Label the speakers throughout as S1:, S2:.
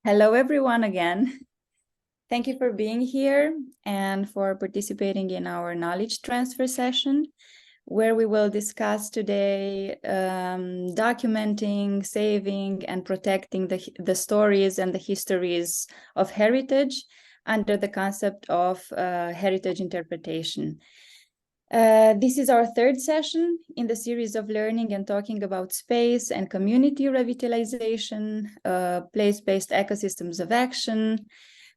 S1: Hello, everyone, again. Thank you for being here and for participating in our knowledge transfer session, where we will discuss today documenting, saving, and protecting the stories and the histories of heritage under the concept of heritage interpretation. This is our third session in the series of learning and talking about space and community revitalization, place-based ecosystems of action.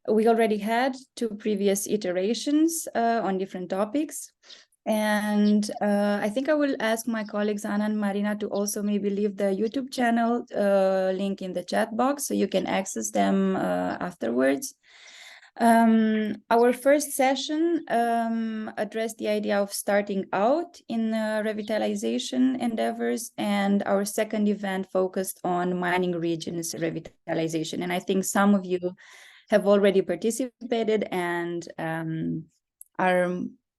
S1: We already had 2 previous iterations on different topics. And I think I will ask my colleagues Anna and Marina to also maybe leave the YouTube channel link in the chat box so you can access them afterwards. Our first session addressed the idea of starting out in revitalization endeavors, and our second event focused on mining regions revitalization. And I think some of you have already participated and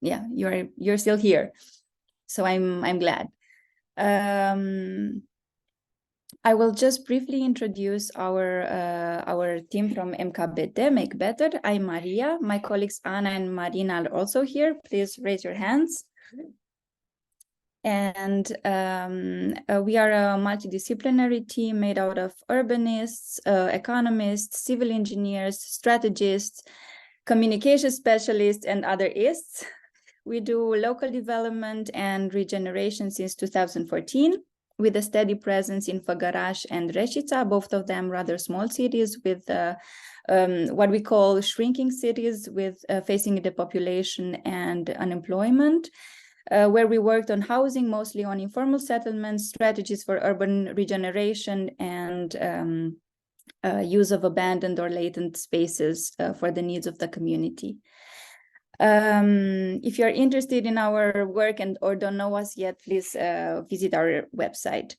S1: you're still here, so I'm glad. I will just briefly introduce our team from MKBT, Make Better. I'm Maria. My colleagues Anna and Marina are also here. Please raise your hands. And we are a multidisciplinary team made out of urbanists, economists, civil engineers, strategists, communication specialists, and other ists. We do local development and regeneration since 2014. With a steady presence in Făgăraș and Reșița, both of them rather small cities with what we call shrinking cities with facing the population and unemployment, where we worked on housing, mostly on informal settlements, strategies for urban regeneration, and use of abandoned or latent spaces for the needs of the community. If you're interested in our work or don't know us yet, please visit our website.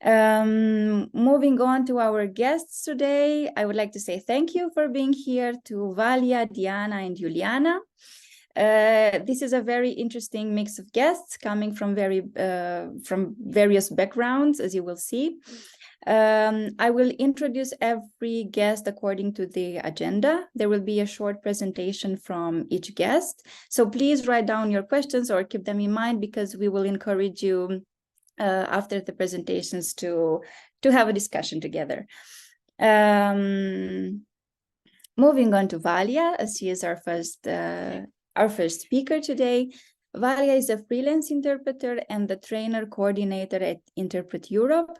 S1: Moving on to our guests today, I would like to say thank you for being here to Valia, Diana, and Juliana. This is a very interesting mix of guests coming from various backgrounds, as you will see. I will introduce every guest according to the agenda. There will be a short presentation from each guest. So please write down your questions or keep them in mind, because we will encourage you after the presentations to have a discussion together. Moving on to Valia, as she is our first speaker today. Valia is a freelance interpreter and the trainer coordinator at Interpret Europe.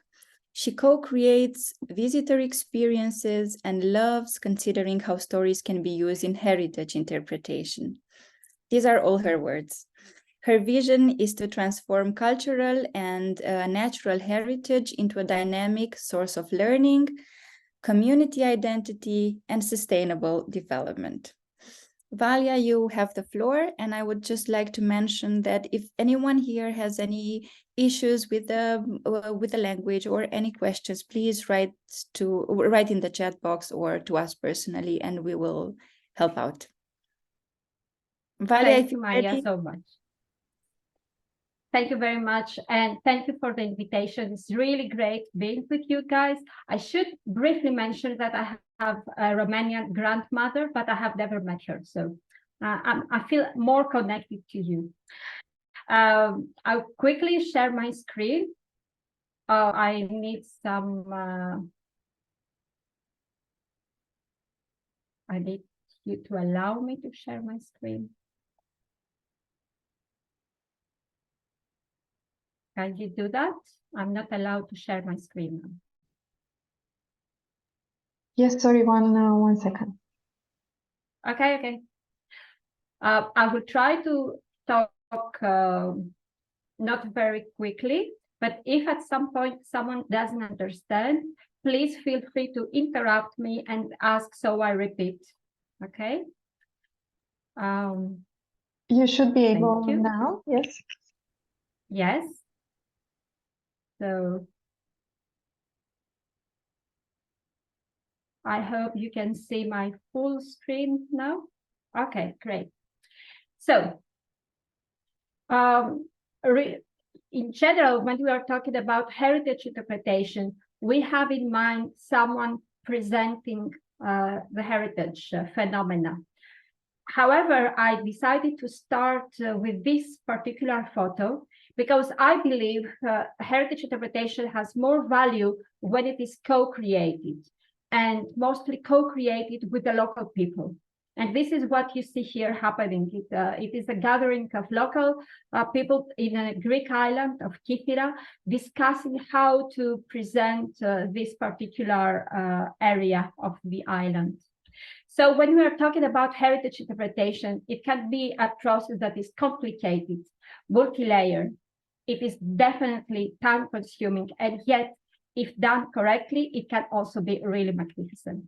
S1: She co-creates visitor experiences and loves considering how stories can be used in heritage interpretation. These are all her words. Her vision is to transform cultural and natural heritage into a dynamic source of learning, community identity, and sustainable development. Valia, you have the floor, and I would just like to mention that if anyone here has any issues with the language or any questions, please write in the chat box or to us personally, and we will help out. Valia,
S2: thank you, Maria, so much. Thank you very much, and thank you for the invitation. It's really great being with you guys. I should briefly mention that I have a Romanian grandmother, but I have never met her, so I feel more connected to you. I'll quickly share my screen. I need some. I need you to allow me to share my screen. Can you do that? I'm not allowed to share my screen now.
S3: Yes, sorry, one second.
S2: Okay. I will try to talk not very quickly, but if at some point someone doesn't understand, please feel free to interrupt me and ask so I repeat. Okay?
S3: You should be able now, yes?
S2: Yes. So I hope you can see my full screen now. Okay, great. So in general, when we are talking about heritage interpretation, we have in mind someone presenting the heritage phenomena. However, I decided to start with this particular photo because I believe heritage interpretation has more value when it is co-created, and mostly co-created with the local people. And this is what you see here happening. It is a gathering of local people in a Greek island of Kythera discussing how to present this particular area of the island. So when we are talking about heritage interpretation, it can be a process that is complicated, multi-layered. It is definitely time-consuming, and yet, if done correctly, it can also be really magnificent.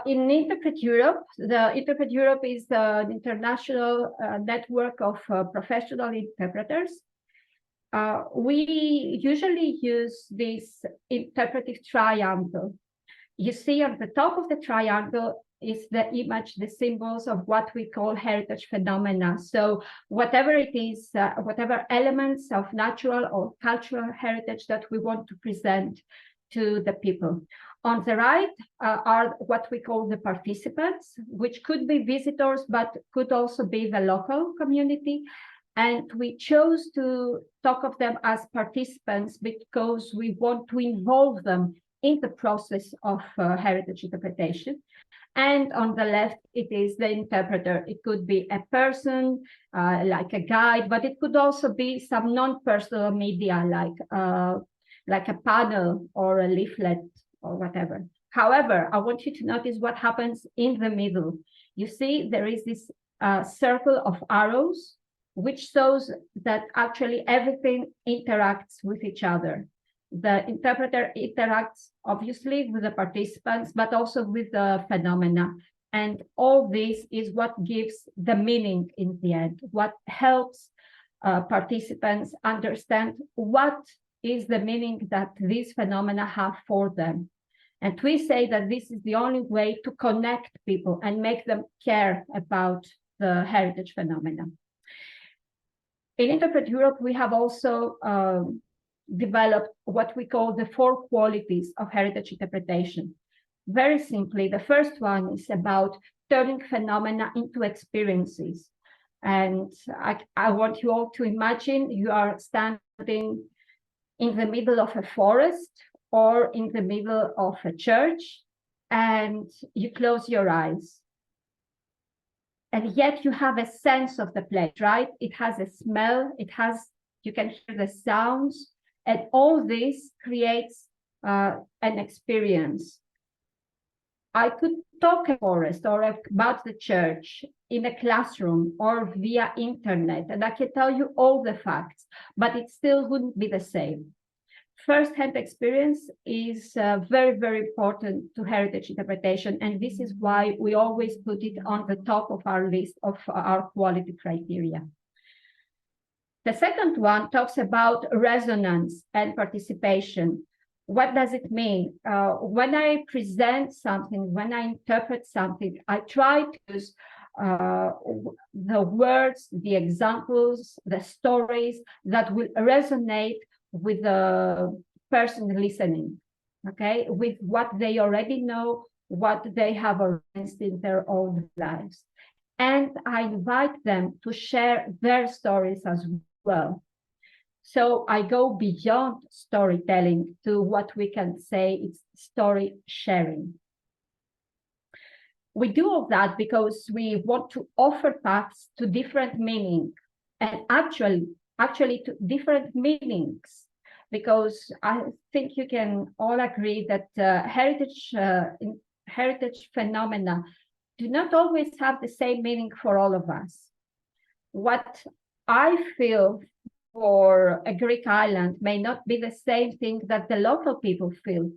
S2: In Interpret Europe, the Interpret Europe is an international network of professional interpreters. We usually use this interpretive triangle. You see on the top of the triangle is the image, the symbols of what we call heritage phenomena. So whatever it is, whatever elements of natural or cultural heritage that we want to present to the people. On the right are what we call the participants, which could be visitors, but could also be the local community. And we chose to talk of them as participants because we want to involve them in the process of heritage interpretation. And on the left, it is the interpreter. It could be a person, like a guide, but it could also be some non-personal media, like a panel or a leaflet or whatever. However, I want you to notice what happens in the middle. You see, there is this circle of arrows, which shows that actually everything interacts with each other. The interpreter interacts obviously with the participants, but also with the phenomena. And all this is what gives the meaning in the end, what helps participants understand what is the meaning that these phenomena have for them. And we say that this is the only way to connect people and make them care about the heritage phenomena. In Interpret Europe, we have also developed what we call the 4 qualities of heritage interpretation. Very simply, the first one is about turning phenomena into experiences. And I want you all to imagine you are standing in the middle of a forest or in the middle of a church, and you close your eyes. And yet you have a sense of the place, right? It has a smell, you can hear the sounds, and all this creates an experience. I could talk about the forest or about the church in a classroom or via internet, and I can tell you all the facts, but it still wouldn't be the same. First-hand experience is very, very important to heritage interpretation, and this is why we always put it on the top of our list of our quality criteria. The second one talks about resonance and participation. What does it mean? When I present something, when I interpret something, I try to use the words, the examples, the stories that will resonate with the person listening, okay, with what they already know, what they have experienced in their own lives. And I invite them to share their stories as well. So I go beyond storytelling to what we can say is story sharing. We do all that because we want to offer paths to different meaning, and actually to different meanings, because I think you can all agree that heritage phenomena do not always have the same meaning for all of us. What I feel for a Greek island may not be the same thing that the local people feel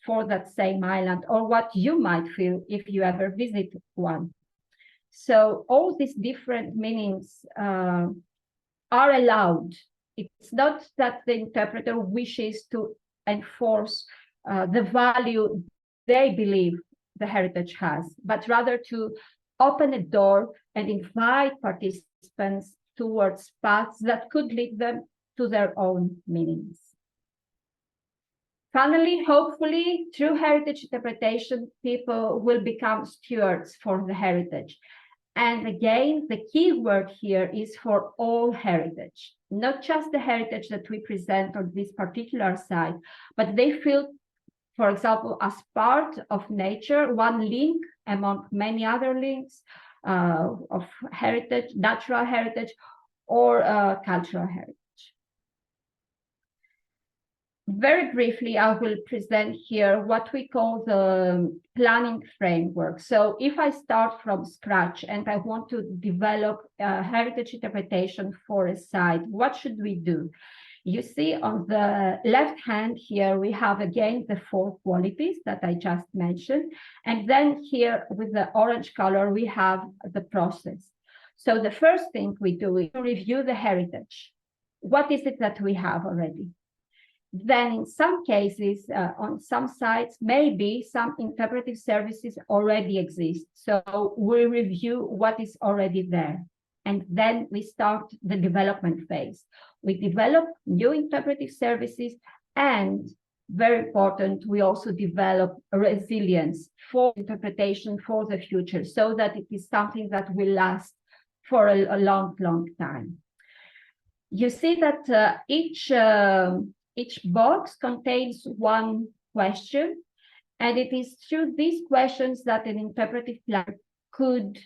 S2: for that same island, or what you might feel if you ever visit one. So all these different meanings are allowed. It's not that the interpreter wishes to enforce the value they believe the heritage has, but rather to open a door and invite participants towards paths that could lead them to their own meanings. Finally, hopefully, through heritage interpretation, people will become stewards for the heritage. And again, the key word here is for all heritage, not just the heritage that we present on this particular site, but they feel, for example, as part of nature, one link among many other links of heritage, natural heritage, or cultural heritage. Very briefly, I will present here what we call the planning framework. So if I start from scratch and I want to develop a heritage interpretation for a site, what should we do? You see on the left hand here, we have again the 4 qualities that I just mentioned. And then here with the orange color, we have the process. So the first thing we do is to review the heritage. What is it that we have already? Then in some cases, on some sites, maybe some interpretive services already exist. So we review what is already there. And then we start the development phase. We develop new interpretive services, and very important, we also develop resilience for interpretation for the future, so that it is something that will last for a long, long time. You see that each box contains one question, and it is through these questions that an interpretive plan could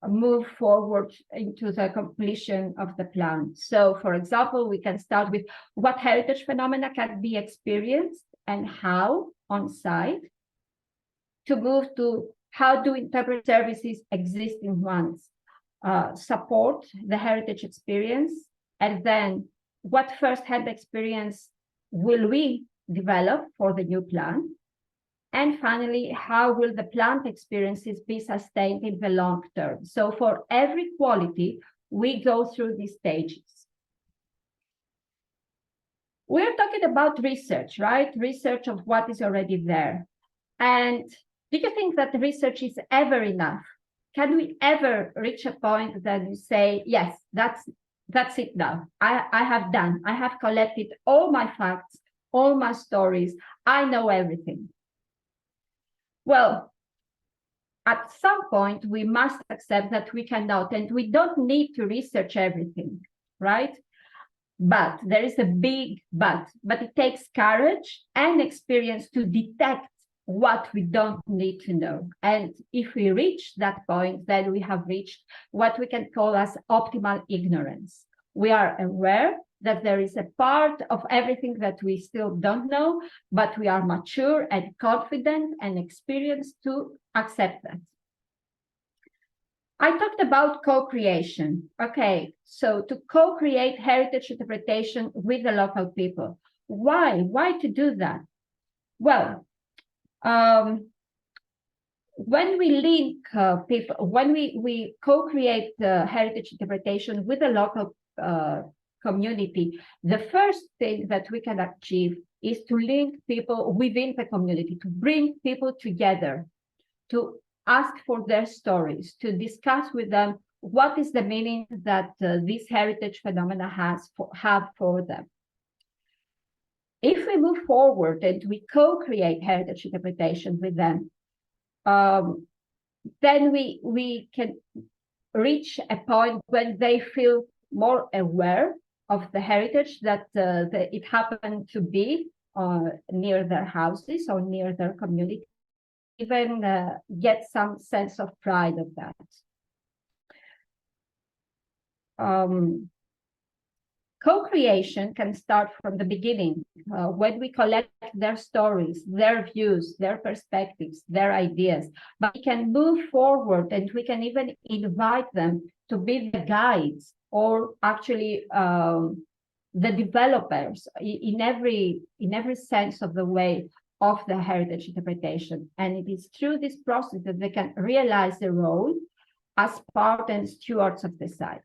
S2: move forward into the completion of the plan. So, for example, we can start with what heritage phenomena can be experienced and how on site, to move to how do interpretive services existing ones support the heritage experience, and then what first-hand experience will we develop for the new plan? And finally, how will the planned experiences be sustained in the long term? So for every quality, we go through these stages. We're talking about research, right? Research of what is already there. And do you think that research is ever enough? Can we ever reach a point that you say, yes, that's it now. I have collected all my facts, all my stories. I know everything. Well, at some point, we must accept that we cannot, and we don't need to research everything, right? But there is a big but it takes courage and experience to detect what we don't need to know. And if we reach that point, then we have reached what we can call as optimal ignorance. We are aware that there is a part of everything that we still don't know, but we are mature and confident and experienced to accept that. I talked about co-creation. Okay, so to co-create heritage interpretation with the local people. Why? Why to do that? Well, when we link people, when we co-create the heritage interpretation with the local community, the first thing that we can achieve is to link people within the community, to bring people together, to ask for their stories, to discuss with them what is the meaning that this heritage phenomena have for them. If we move forward and we co-create heritage interpretation with them, then we can reach a point when they feel more aware of the heritage that it happened to be near their houses or near their community, even get some sense of pride of that. Co-creation can start from the beginning, when we collect their stories, their views, their perspectives, their ideas, but we can move forward and we can even invite them to be the guides, or actually the developers in every sense of the way of the heritage interpretation. And it is through this process that they can realize their role as part and stewards of the site.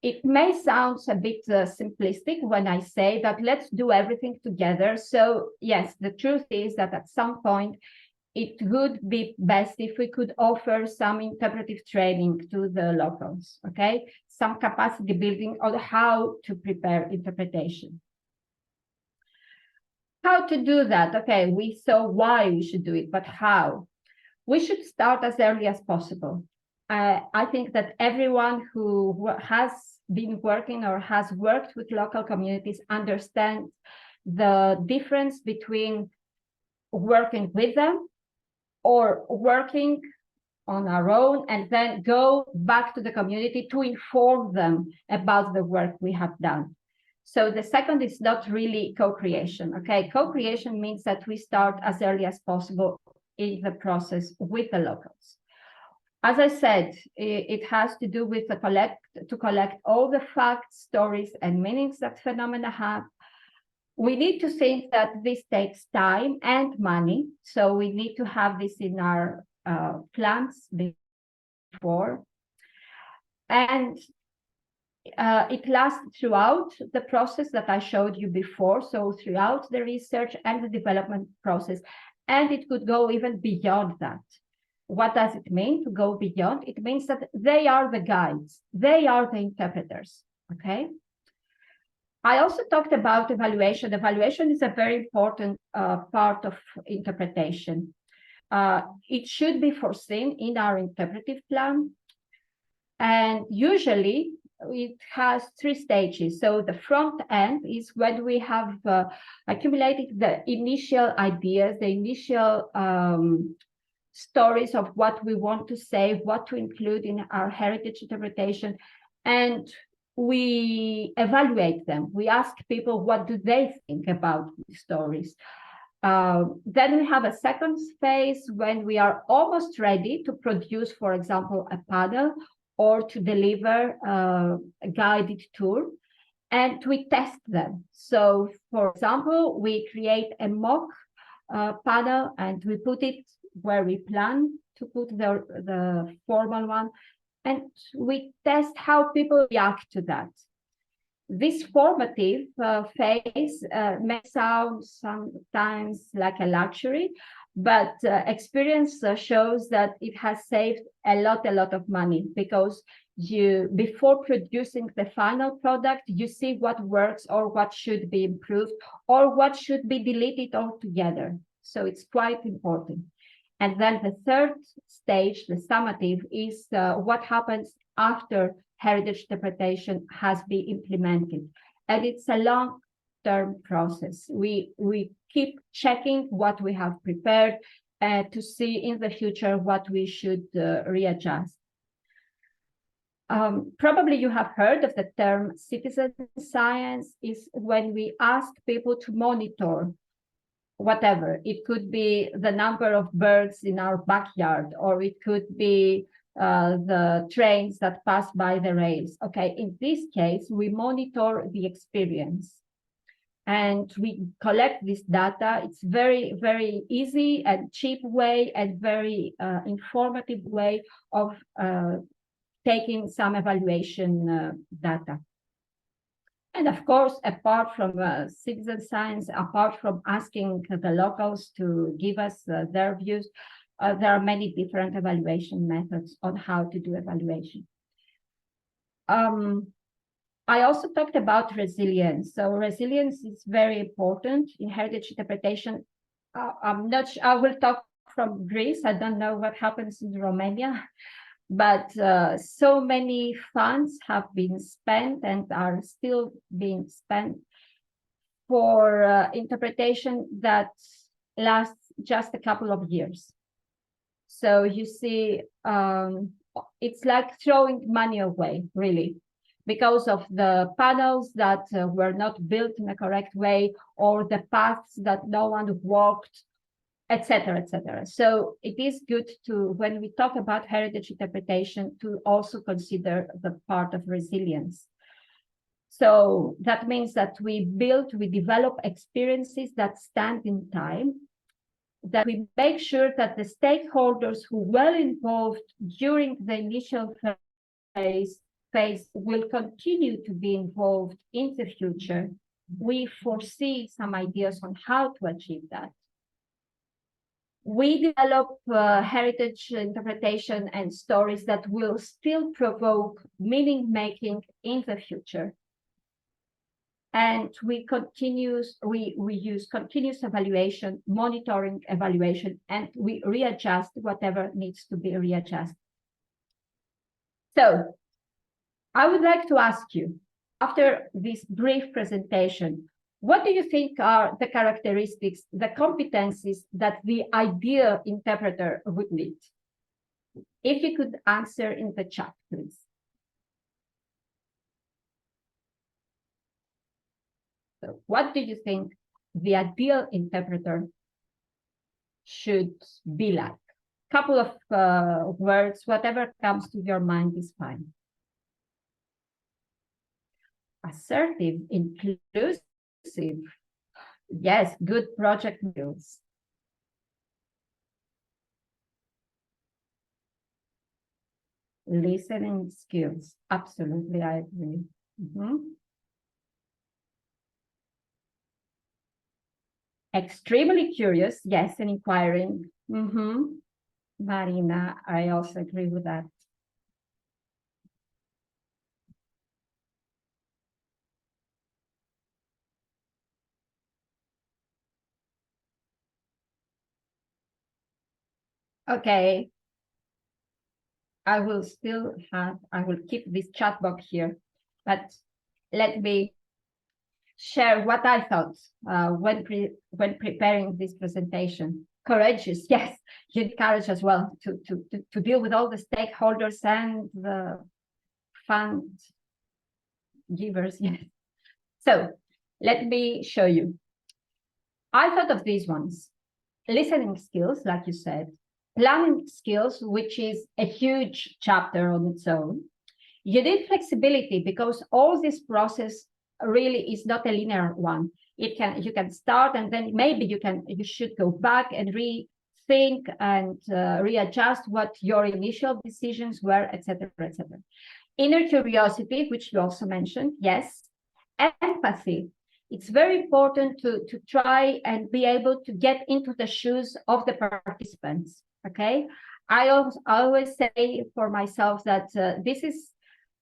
S2: It may sound a bit simplistic when I say that let's do everything together. So yes, the truth is that at some point, it would be best if we could offer some interpretive training to the locals, okay? Some capacity building on how to prepare interpretation. How to do that? Okay, we saw why we should do it, but how? We should start as early as possible. I think that everyone who has been working or has worked with local communities understands the difference between working with them or working on our own and then go back to the community to inform them about the work we have done. So the second is not really co-creation, okay? Co-creation means that we start as early as possible in the process with the locals. As I said, it has to do with to collect all the facts, stories, and meanings that phenomena have. We need to think that this takes time and money, so we need to have this in our plans before. And it lasts throughout the process that I showed you before, so throughout the research and the development process, and it could go even beyond that. What does it mean to go beyond? It means that they are the guides, they are the interpreters, okay? I also talked about evaluation. Evaluation is a very important part of interpretation. It should be foreseen in our interpretive plan, and usually it has 3 stages. So the front end is when we have accumulated the initial ideas, the initial stories of what we want to say, what to include in our heritage interpretation, and we evaluate them. We ask people, what do they think about these stories? Then we have a second phase when we are almost ready to produce, for example, a panel or to deliver a guided tour, and we test them. So, for example, we create a mock panel and we put it where we plan to put the formal one, and we test how people react to that. This formative phase may sound sometimes like a luxury, but experience shows that it has saved a lot of money, because before producing the final product, you see what works or what should be improved or what should be deleted altogether. So it's quite important. And then the third stage, the summative, is what happens after heritage interpretation has been implemented. And it's a long-term process. We keep checking what we have prepared to see in the future what we should readjust. Probably you have heard of the term citizen science. Is when we ask people to monitor whatever. It could be the number of birds in our backyard, or it could be the trains that pass by the rails. Okay, in this case, we monitor the experience and we collect this data. It's very easy and cheap way and very informative way of taking some evaluation data. And of course, apart from citizen science, apart from asking the locals to give us their views, there are many different evaluation methods on how to do evaluation. I also talked about resilience. So resilience is very important in heritage interpretation. I'm not sure, I will talk from Greece. I don't know what happens in Romania. But so many funds have been spent and are still being spent for interpretation that lasts just a couple of years. So you see, it's like throwing money away, really, because of the panels that were not built in a correct way, or the paths that no one walked, etc., etc. So it is good to, when we talk about heritage interpretation, to also consider the part of resilience. So that means that we develop experiences that stand in time, that we make sure that the stakeholders who were involved during the initial phase will continue to be involved in the future. We foresee some ideas on how to achieve that. We develop heritage interpretation and stories that will still provoke meaning making in the future. And we use continuous evaluation, monitoring evaluation, and we readjust whatever needs to be readjusted. So I would like to ask you, after this brief presentation, what do you think are the characteristics, the competencies that the ideal interpreter would need? If you could answer in the chat, please. So what do you think the ideal interpreter should be like? Couple of words, whatever comes to your mind is fine. Assertive, inclusive. Yes, good project skills. Listening skills. Absolutely, I agree. Extremely curious, yes, and inquiring. Marina, I also agree with that. Okay. I will keep this chat box here, but let me share what I thought when preparing this presentation. Courageous, yes, you need courage as well to deal with all the stakeholders and the fund givers. Yes. So let me show you. I thought of these ones: listening skills, like you said, planning skills, which is a huge chapter on its own. You need flexibility because all this process really is not a linear one. You can start and then maybe you should go back and rethink and readjust what your initial decisions were, etc., etc. Inner curiosity, which you also mentioned, yes. Empathy. It's very important to try and be able to get into the shoes of the participants. Okay, I always say for myself that this is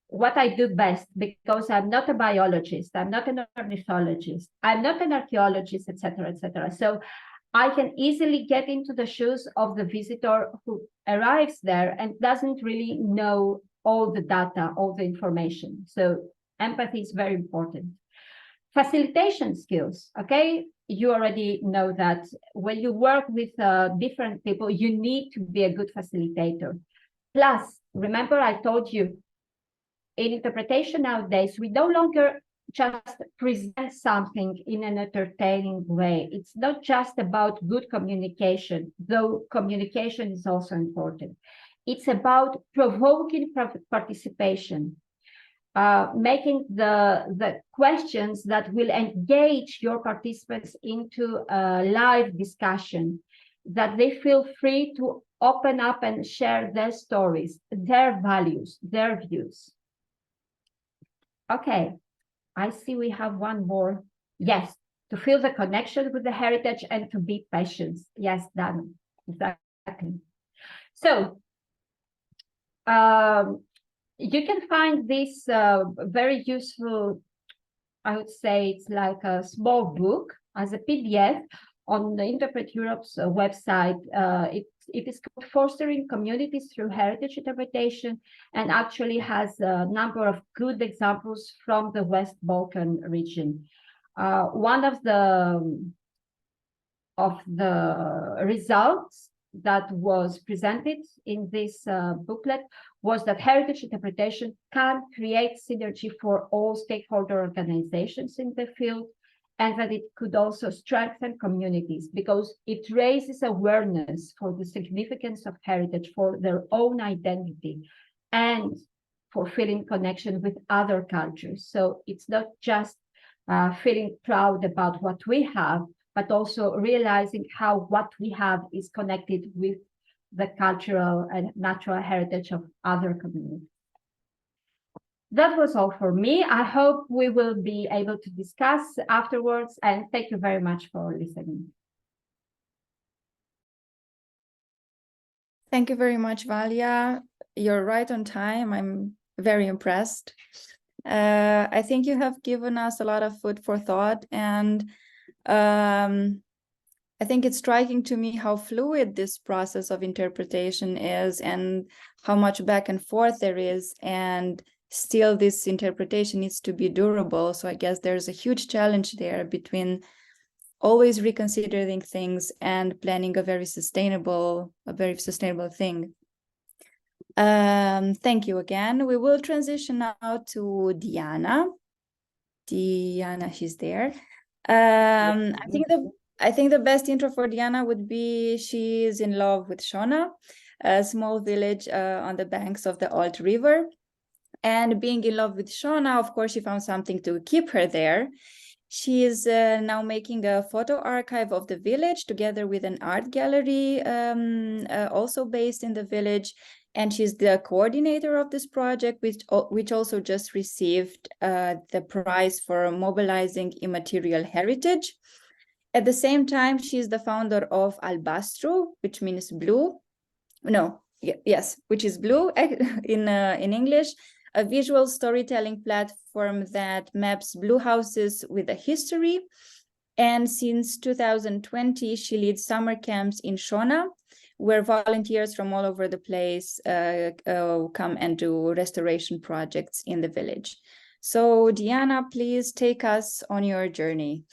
S2: what I do best, because I'm not a biologist, I'm not an ornithologist, I'm not an archaeologist, etc., etc. So I can easily get into the shoes of the visitor who arrives there and doesn't really know all the data, all the information. So empathy is very important. Facilitation skills, okay? You already know that when you work with different people, you need to be a good facilitator. Plus, remember I told you, in interpretation nowadays, we no longer just present something in an entertaining way. It's not just about good communication, though communication is also important. It's about provoking participation. Making the questions that will engage your participants into a live discussion, that they feel free to open up and share their stories, their values, their views. Okay, I see we have one more. Yes, to feel the connection with the heritage and to be patient. Yes, done. Exactly. So, you can find this very useful, I would say it's like a small book as a PDF on the Interpret Europe's website. It is called Fostering Communities Through Heritage Interpretation, and actually has a number of good examples from the West Balkan region. One of the results that was presented in this booklet was that heritage interpretation can create synergy for all stakeholder organizations in the field, and that it could also strengthen communities because it raises awareness for the significance of heritage for their own identity and for feeling connection with other cultures. So it's not just feeling proud about what we have, but also realizing how what we have is connected with the cultural and natural heritage of other communities. That was all for me. I hope we will be able to discuss afterwards, and thank you very much for listening.
S1: Thank you very much, Valia. You're right on time. I'm very impressed. I think you have given us a lot of food for thought, and I think it's striking to me how fluid this process of interpretation is and how much back and forth there is, and still this interpretation needs to be durable. So I guess there's a huge challenge there between always reconsidering things and planning a very sustainable thing. Thank you again. We will transition now to Diana. Diana, she's there. I think the best intro for Diana would be she is in love with Shona, a small village on the banks of the Alt River. And being in love with Shona, of course, she found something to keep her there. She is now making a photo archive of the village together with an art gallery also based in the village. And she's the coordinator of this project, which also just received the prize for mobilizing immaterial heritage. At the same time, she's the founder of Albastru, which means blue. No, yes, which is blue in English, a visual storytelling platform that maps blue houses with a history. And since 2020, she leads summer camps in Shona, where volunteers from all over the place come and do restoration projects in the village. So Diana, please take us on your journey.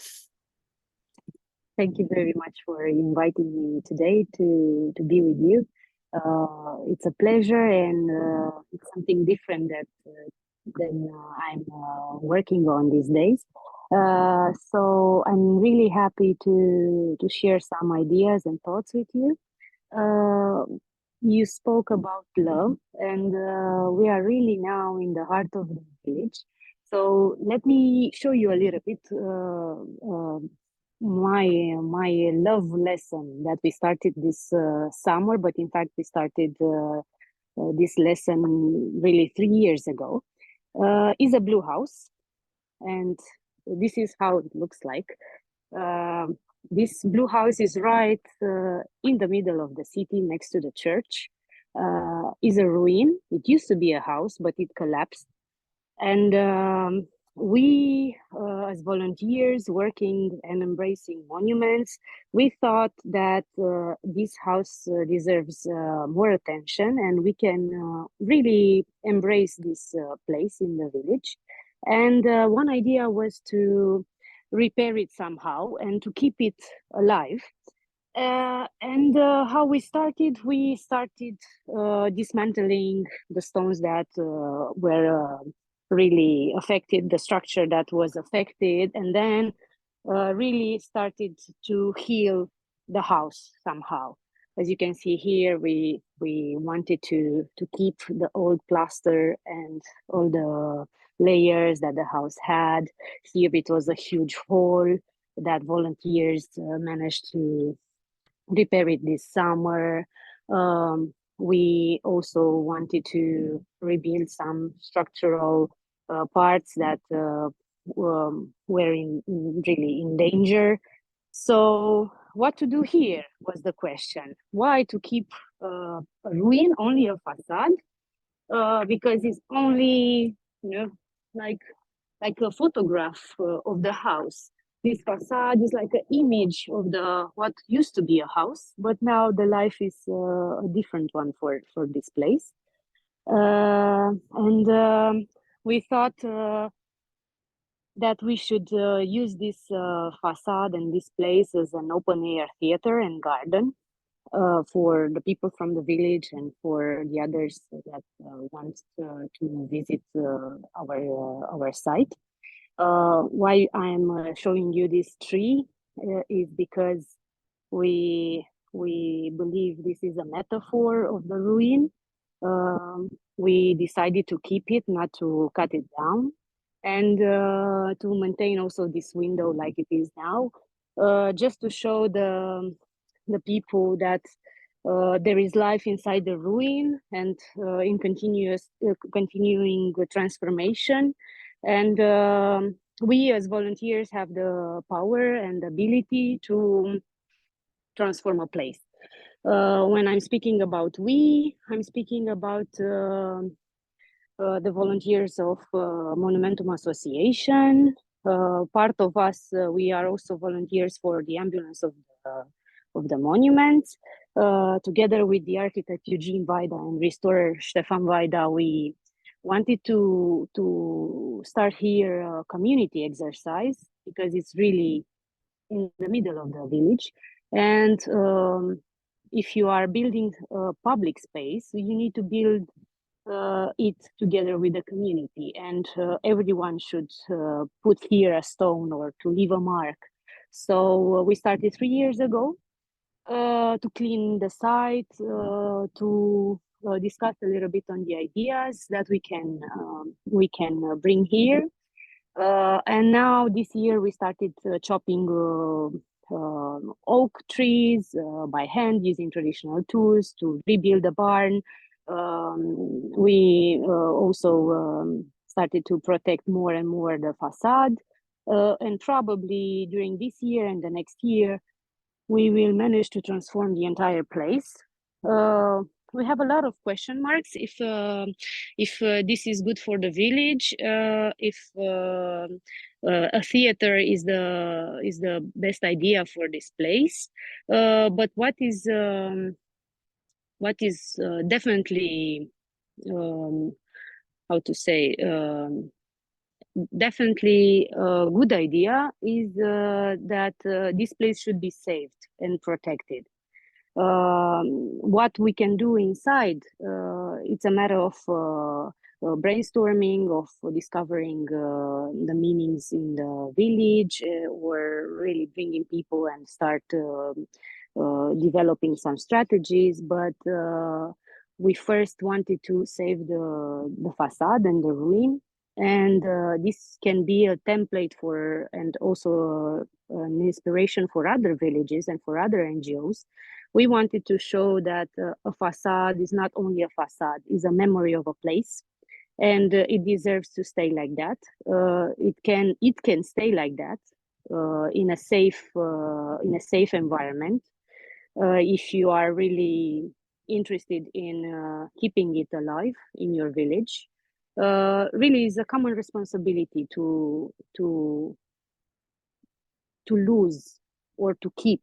S4: Thank you very much for inviting me today to be with you. It's a pleasure, and it's something different than I'm working on these days. So I'm really happy to share some ideas and thoughts with you. You spoke about love, and we are really now in the heart of the village. So let me show you a little bit my love lesson that we started this summer, but in fact we started this lesson really 3 years ago. Is a blue house, and this is how it looks like. This blue house is right in the middle of the city, next to the church. Is a ruin. It used to be a house, but it collapsed. And we, as volunteers working and embracing monuments, we thought that this house deserves more attention, and we can really embrace this place in the village. And one idea was to repair it somehow and to keep it alive. And how we started dismantling the stones that were really affected, the structure that was affected, and then really started to heal the house somehow. As you can see here, we wanted to keep the old plaster and all the layers that the house had. Here it was a huge hole that volunteers managed to repair it this summer. We also wanted to rebuild some structural parts that were really in danger. So what to do here was the question. Why to keep a ruin, only a facade? Because it's only, like a photograph of the house. This facade is like an image of what used to be a house, but now the life is a different one for this place. And we thought that we should use this facade and this place as an open air theater and garden for the people from the village and for the others that want to visit our site. Why I'm showing you this tree is because we believe this is a metaphor of the ruin. We decided to keep it, not to cut it down, and to maintain also this window like it is now, just to show the people that there is life inside the ruin and in continuing transformation. And we as volunteers have the power and ability to transform a place. When I'm speaking about we, I'm speaking about the volunteers of Monumentum Association. Part of us, we are also volunteers for the ambulance of the monuments. Together with the architect Eugene Vaida and restorer Stefan Vaida, we wanted to start here a community exercise because it's really in the middle of the village. And if you are building a public space, you need to build it together with the community, and everyone should put here a stone or to leave a mark. So we started 3 years ago to clean the site, to discuss a little bit on the ideas that we can bring here. And now this year we started chopping oak trees by hand using traditional tools to rebuild the barn. We also started to protect more and more the facade. And probably during this year and the next year, we will manage to transform the entire place. We have a lot of question marks if this is good for the village, if a theater is the best idea for this place. But what is definitely how to say definitely a good idea is that this place should be saved and protected. What we can do inside, it's a matter of brainstorming, of discovering the meanings in the village, or really bringing people and start developing some strategies. But we first wanted to save the facade and the ruin. And this can be a template for, and also an inspiration for other villages and for other NGOs. We wanted to show that a facade is not only a facade, it's a memory of a place, and it deserves to stay like that. It can stay like that in a safe environment. If you are really interested in keeping it alive in your village. Really is a common responsibility to lose or to keep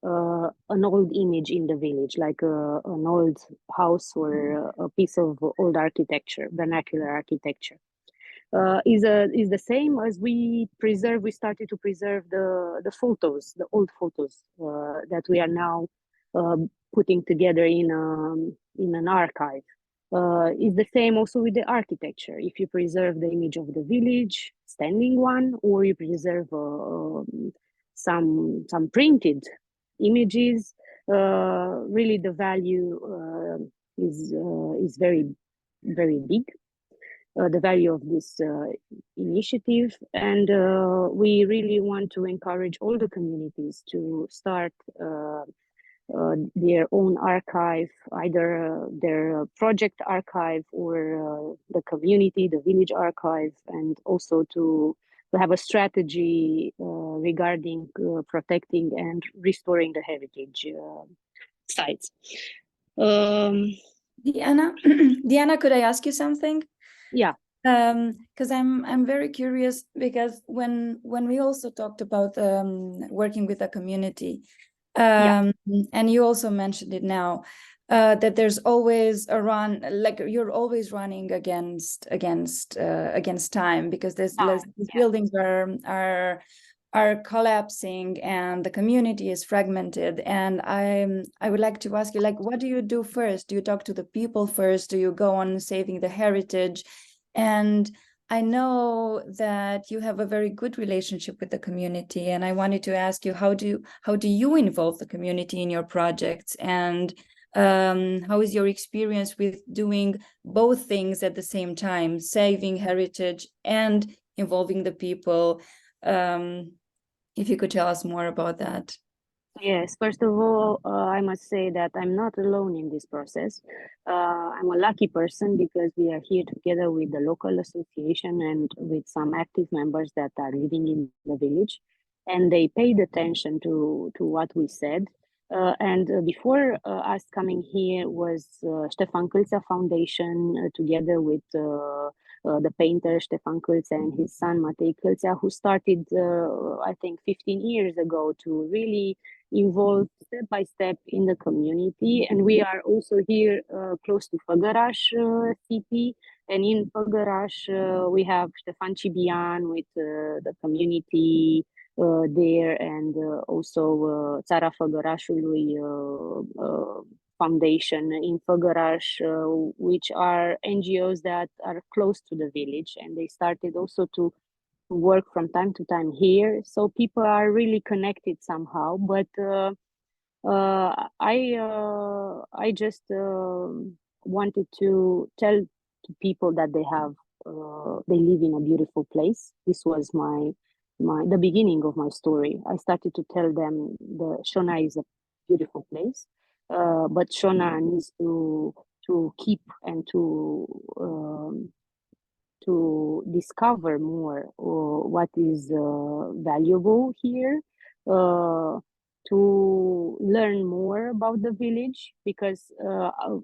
S4: an old image in the village, like an old house or a piece of old architecture, vernacular architecture. Is the same as we started to preserve the photos, the old photos that we are now putting together in an archive. Is the same also with the architecture. If you preserve the image of the village, standing one, or you preserve some printed images, really the value is very, very big. The value of this initiative, and we really want to encourage all the communities to start their own archive, either their project archive or the community, the village archive, and also to have a strategy regarding protecting and restoring the heritage sites.
S1: Diana, Diana, could I ask you something?
S4: Yeah.
S1: Because I'm very curious, because when we also talked about working with the community, and you also mentioned it now, that there's always a run, like you're always running against time, because these buildings are collapsing and the community is fragmented. And I would like to ask you, like, what do you do first? Do you talk to the people first? Do you go on saving the heritage? And I know that you have a very good relationship with the community, and I wanted to ask you, how do you involve the community in your projects, and how is your experience with doing both things at the same time, saving heritage and involving the people? If you could tell us more about that.
S4: Yes, first of all, I must say that I'm not alone in this process. I'm a lucky person because we are here together with the local association and with some active members that are living in the village, and they paid attention to what we said. And before us coming here was Stefan Kâlțea Foundation, together with the painter Stefan Kâlțea and his son Matei Kâlțea, who started, I think, 15 years ago to really involve step by step in the community. And we are also here close to Făgăraș city. And in Făgăraș, we have Ștefan Cibian with the community there, and also Țara Făgărașului Foundation in Făgăraș, which are NGOs that are close to the village, and they started also to work from time to time here. So people are really connected somehow. But I just wanted to tell to people that they live in a beautiful place. This was the beginning of my story. I started to tell them Shona is a beautiful place, but Shona needs to keep and to discover more what is valuable here, to learn more about the village, because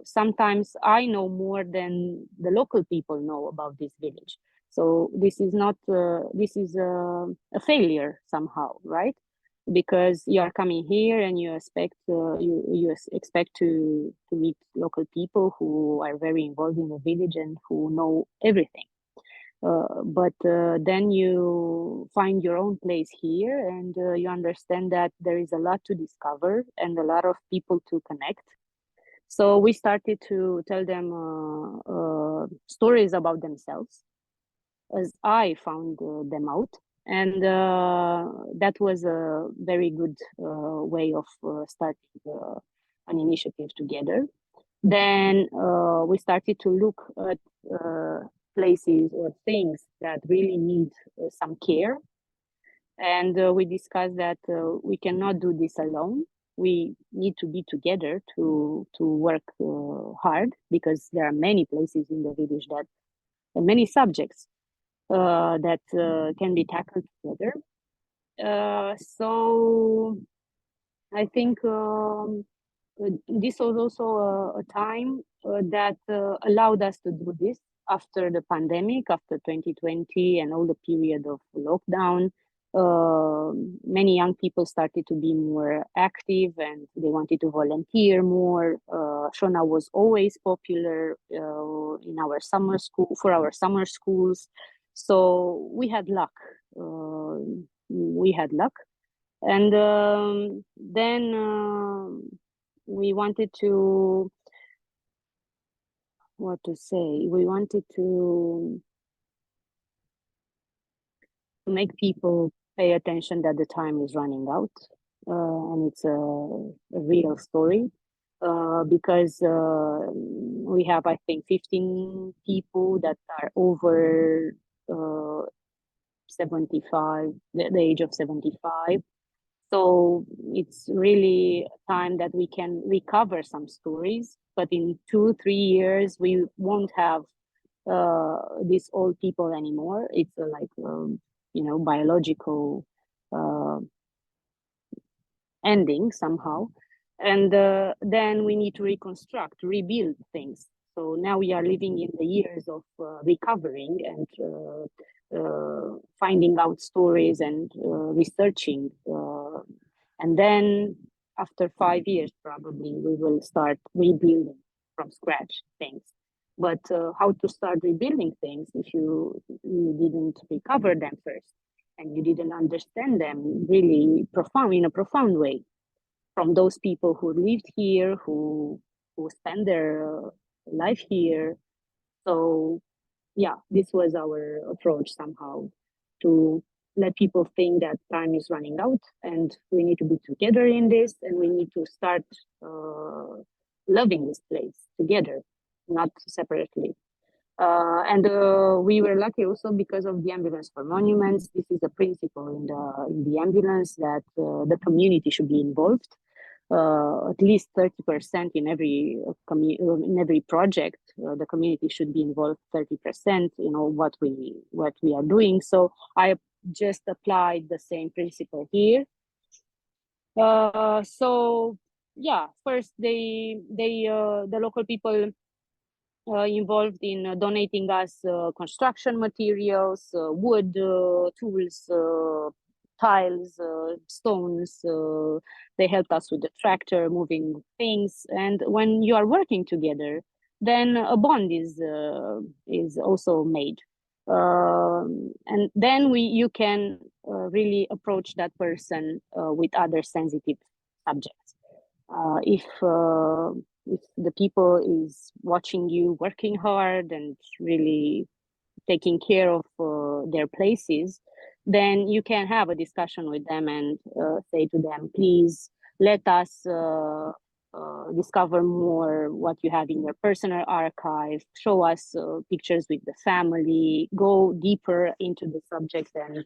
S4: sometimes I know more than the local people know about this village. So this is not this is a failure somehow, right? Because you are coming here and you expect you expect to meet local people who are very involved in the village and who know everything. But then you find your own place here, and you understand that there is a lot to discover and a lot of people to connect. So we started to tell them stories about themselves, as I found them out. And that was a very good way of starting an initiative together. Then we started to look at places or things that really need some care. And we discussed that we cannot do this alone. We need to be together to work hard, because there are many places in the village and many subjects that can be tackled together. So I think this was also a time that allowed us to do this after the pandemic, after 2020 and all the period of lockdown. Many young people started to be more active and they wanted to volunteer more. Shona was always popular in our summer school, for our summer schools. So we had luck. And then we wanted to, we wanted to make people pay attention that the time is running out, and it's a real story, because we have, I think, 15 people that are over 75, the age of 75. So it's really a time that we can recover some stories, but in 2-3 years, we won't have these old people anymore. It's like, biological ending somehow. And then we need to rebuild things. So now we are living in the years of recovering and finding out stories and researching. And then after 5 years, probably, we will start rebuilding from scratch things. But how to start rebuilding things if you didn't recover them first and you didn't understand them really in a profound way from those people who lived here, who spent their life here. So yeah, this was our approach somehow, to let people think that time is running out and we need to be together in this, and we need to start loving this place together, not separately. And we were lucky also because of the Ambulance for Monuments. This is a principle in the ambulance, that the community should be involved. At least 30% in every project, the community should be involved 30% in all what we are doing. So I just applied the same principle here. So yeah, first the local people involved in donating us construction materials, wood, tools, tiles, stones. They helped us with the tractor, moving things. And when you are working together, then a bond is also made. And then you can really approach that person with other sensitive subjects. If the people is watching you working hard and really taking care of their places, then you can have a discussion with them and say to them, please let us discover more what you have in your personal archive, show us pictures with the family, go deeper into the subject and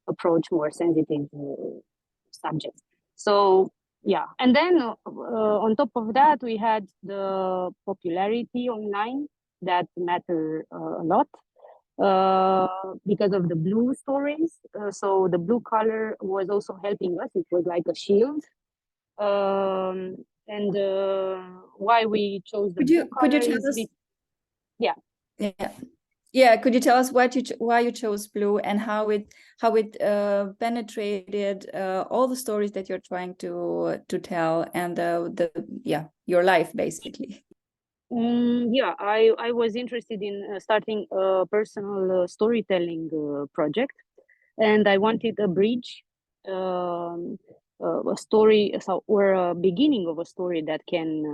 S4: approach more sensitive subjects. So yeah, and then on top of that, we had the popularity online that matter a lot because of the blue stories. So the blue color was also helping us. It was like a shield. And why we chose the blue color
S1: could you tell
S4: is
S1: us?
S4: Yeah.
S1: Yeah, could you tell us why you chose blue and how it penetrated all the stories that you're trying to tell and your life basically?
S4: Yeah, I was interested in starting a personal storytelling project, and I wanted a bridge, a story, or a beginning of a story that can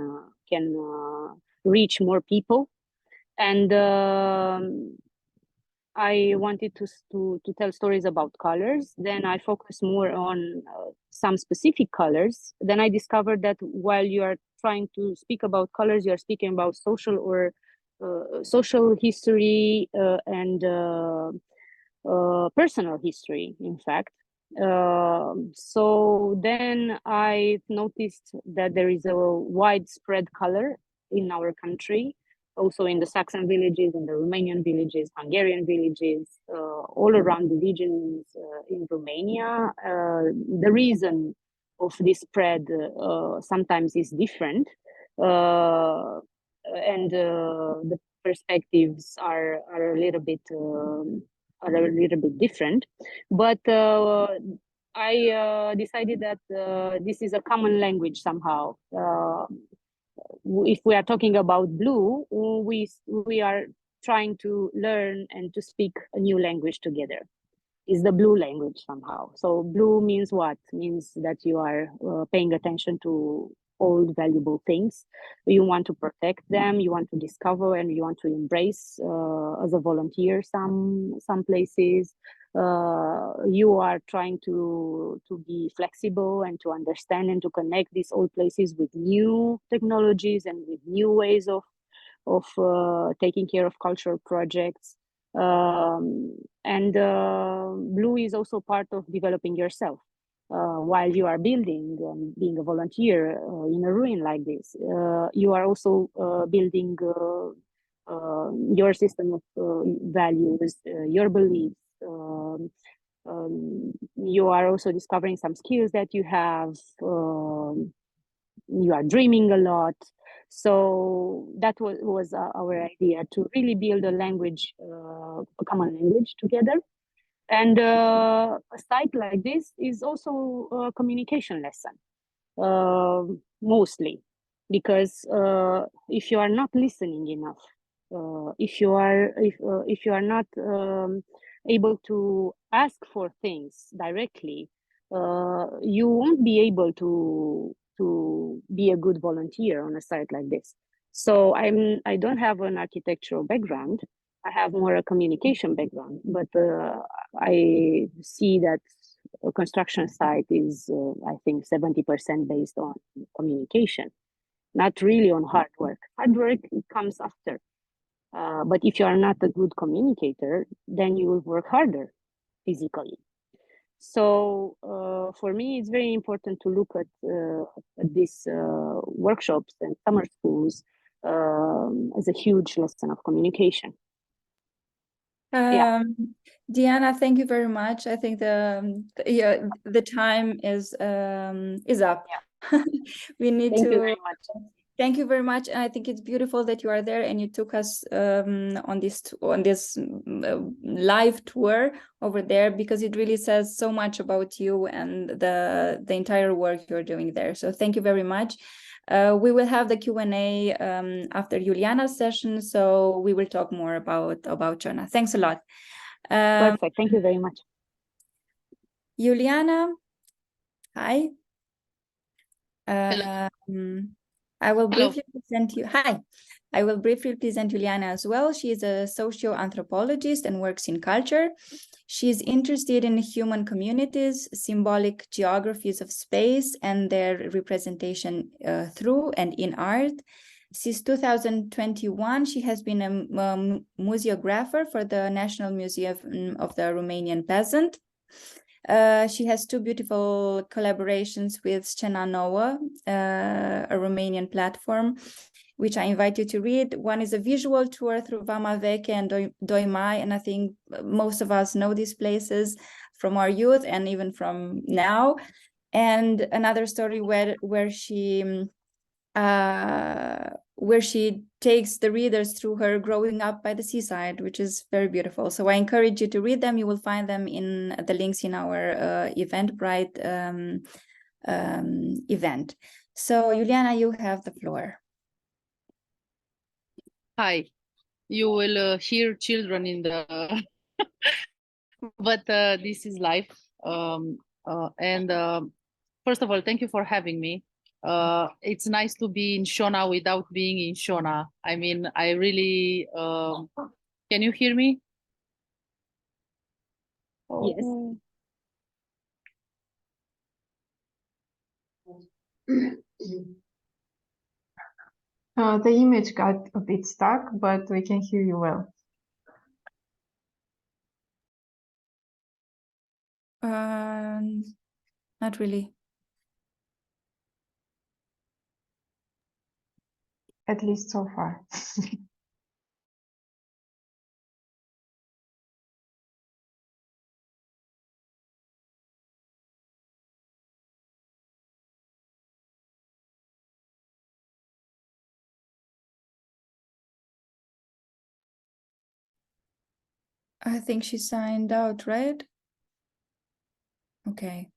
S4: reach more people. And I wanted to tell stories about colors. Then I focused more on some specific colors. Then I discovered that while you are trying to speak about colors, you are speaking about social or social history and personal history, in fact. So then I noticed that there is a widespread color in our country, also in the Saxon villages, in the Romanian villages, Hungarian villages, all around the regions in Romania. The reason of this spread sometimes is different, and the perspectives are a little bit different. But I decided that this is a common language somehow. If we are talking about blue, we are trying to learn and to speak a new language together. Is the blue language somehow. So blue means what? Means that you are paying attention to old valuable things. You want to protect them, you want to discover, and you want to embrace as a volunteer some places. You are trying to be flexible and to understand and to connect these old places with new technologies and with new ways of taking care of cultural projects. And blue is also part of developing yourself. While you are building, being a volunteer in a ruin like this, you are also building your system of values, your beliefs. You are also discovering some skills that you have. You are dreaming a lot. So that was our idea, to really build a language, a common language together. And a site like this is also a communication lesson, mostly, because if you are not listening enough, if you are not able to ask for things directly, you won't be able to be a good volunteer on a site like this. So I don't have an architectural background. I have more a communication background, but I see that a construction site is, I think, 70% based on communication, not really on hard work. Hard work comes after. But if you are not a good communicator, then you will work harder physically. So for me, it's very important to look at these workshops and summer schools as a huge lesson of communication.
S1: Diana, thank you very much. I think the time is up. We need
S4: Thank
S1: to.
S4: you very much.
S1: Thank you very much. I think it's beautiful that you are there and you took us on this live tour over there, because it really says so much about you and the entire work you're doing there. So thank you very much. We will have the Q&A after Juliana's session, so we will talk more about Jonah. Thanks a lot.
S4: Perfect. Thank you very much.
S1: Juliana, hi.
S5: Hello.
S1: I will
S5: Hello.
S1: briefly present you. Hi. I will briefly present Juliana as well. She is a socio-anthropologist and works in culture. She is interested in human communities, symbolic geographies of space, and their representation through and in art. Since 2021, she has been a museographer for the National Museum of the Romanian Peasant. She has two beautiful collaborations with Scena Nouă, a Romanian platform, which I invite you to read. One is a visual tour through Vama Veche and Doi Mai, and I think most of us know these places from our youth and even from now. And another story where she takes the readers through her growing up by the seaside, which is very beautiful. So I encourage you to read them. You will find them in the links in our Eventbrite event. So Juliana, you have the floor.
S5: Hi. You will hear children in the but this is life. First of all, thank you for having me. It's nice to be in Shona without being in Shona. I mean, I really can you hear me?
S4: Yes.
S3: The image got a bit stuck, but we can hear you well.
S1: Not really.
S3: At least so far.
S1: I think she signed out, right? Okay.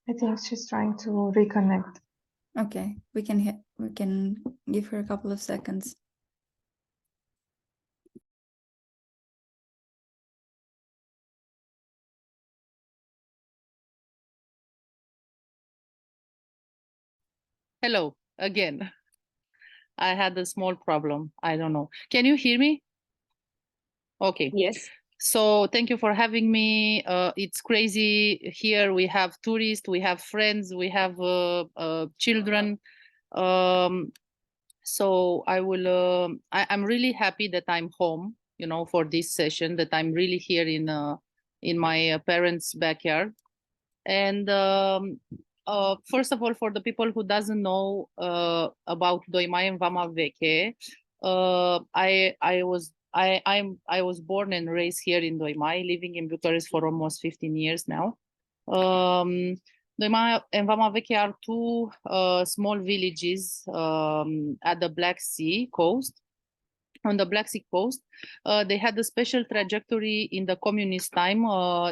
S3: I think she's trying to reconnect.
S1: Okay, we can give her a couple of seconds.
S5: Hello again. I had a small problem. I don't know. Can you hear me? Okay.
S4: Yes.
S5: So thank you for having me. It's crazy here. We have tourists, we have friends, we have children. So I'm really happy that I'm home, you know, for this session, that I'm really here in my parents' backyard. And first of all, for the people who doesn't know about Doi Mai and Vama Veche, I was born and raised here in Doi Mai, living in Bucharest for almost 15 years now. Doi Mai and Vama Veche are two small villages at the Black Sea coast. On the Black Sea coast, they had a special trajectory in the communist time.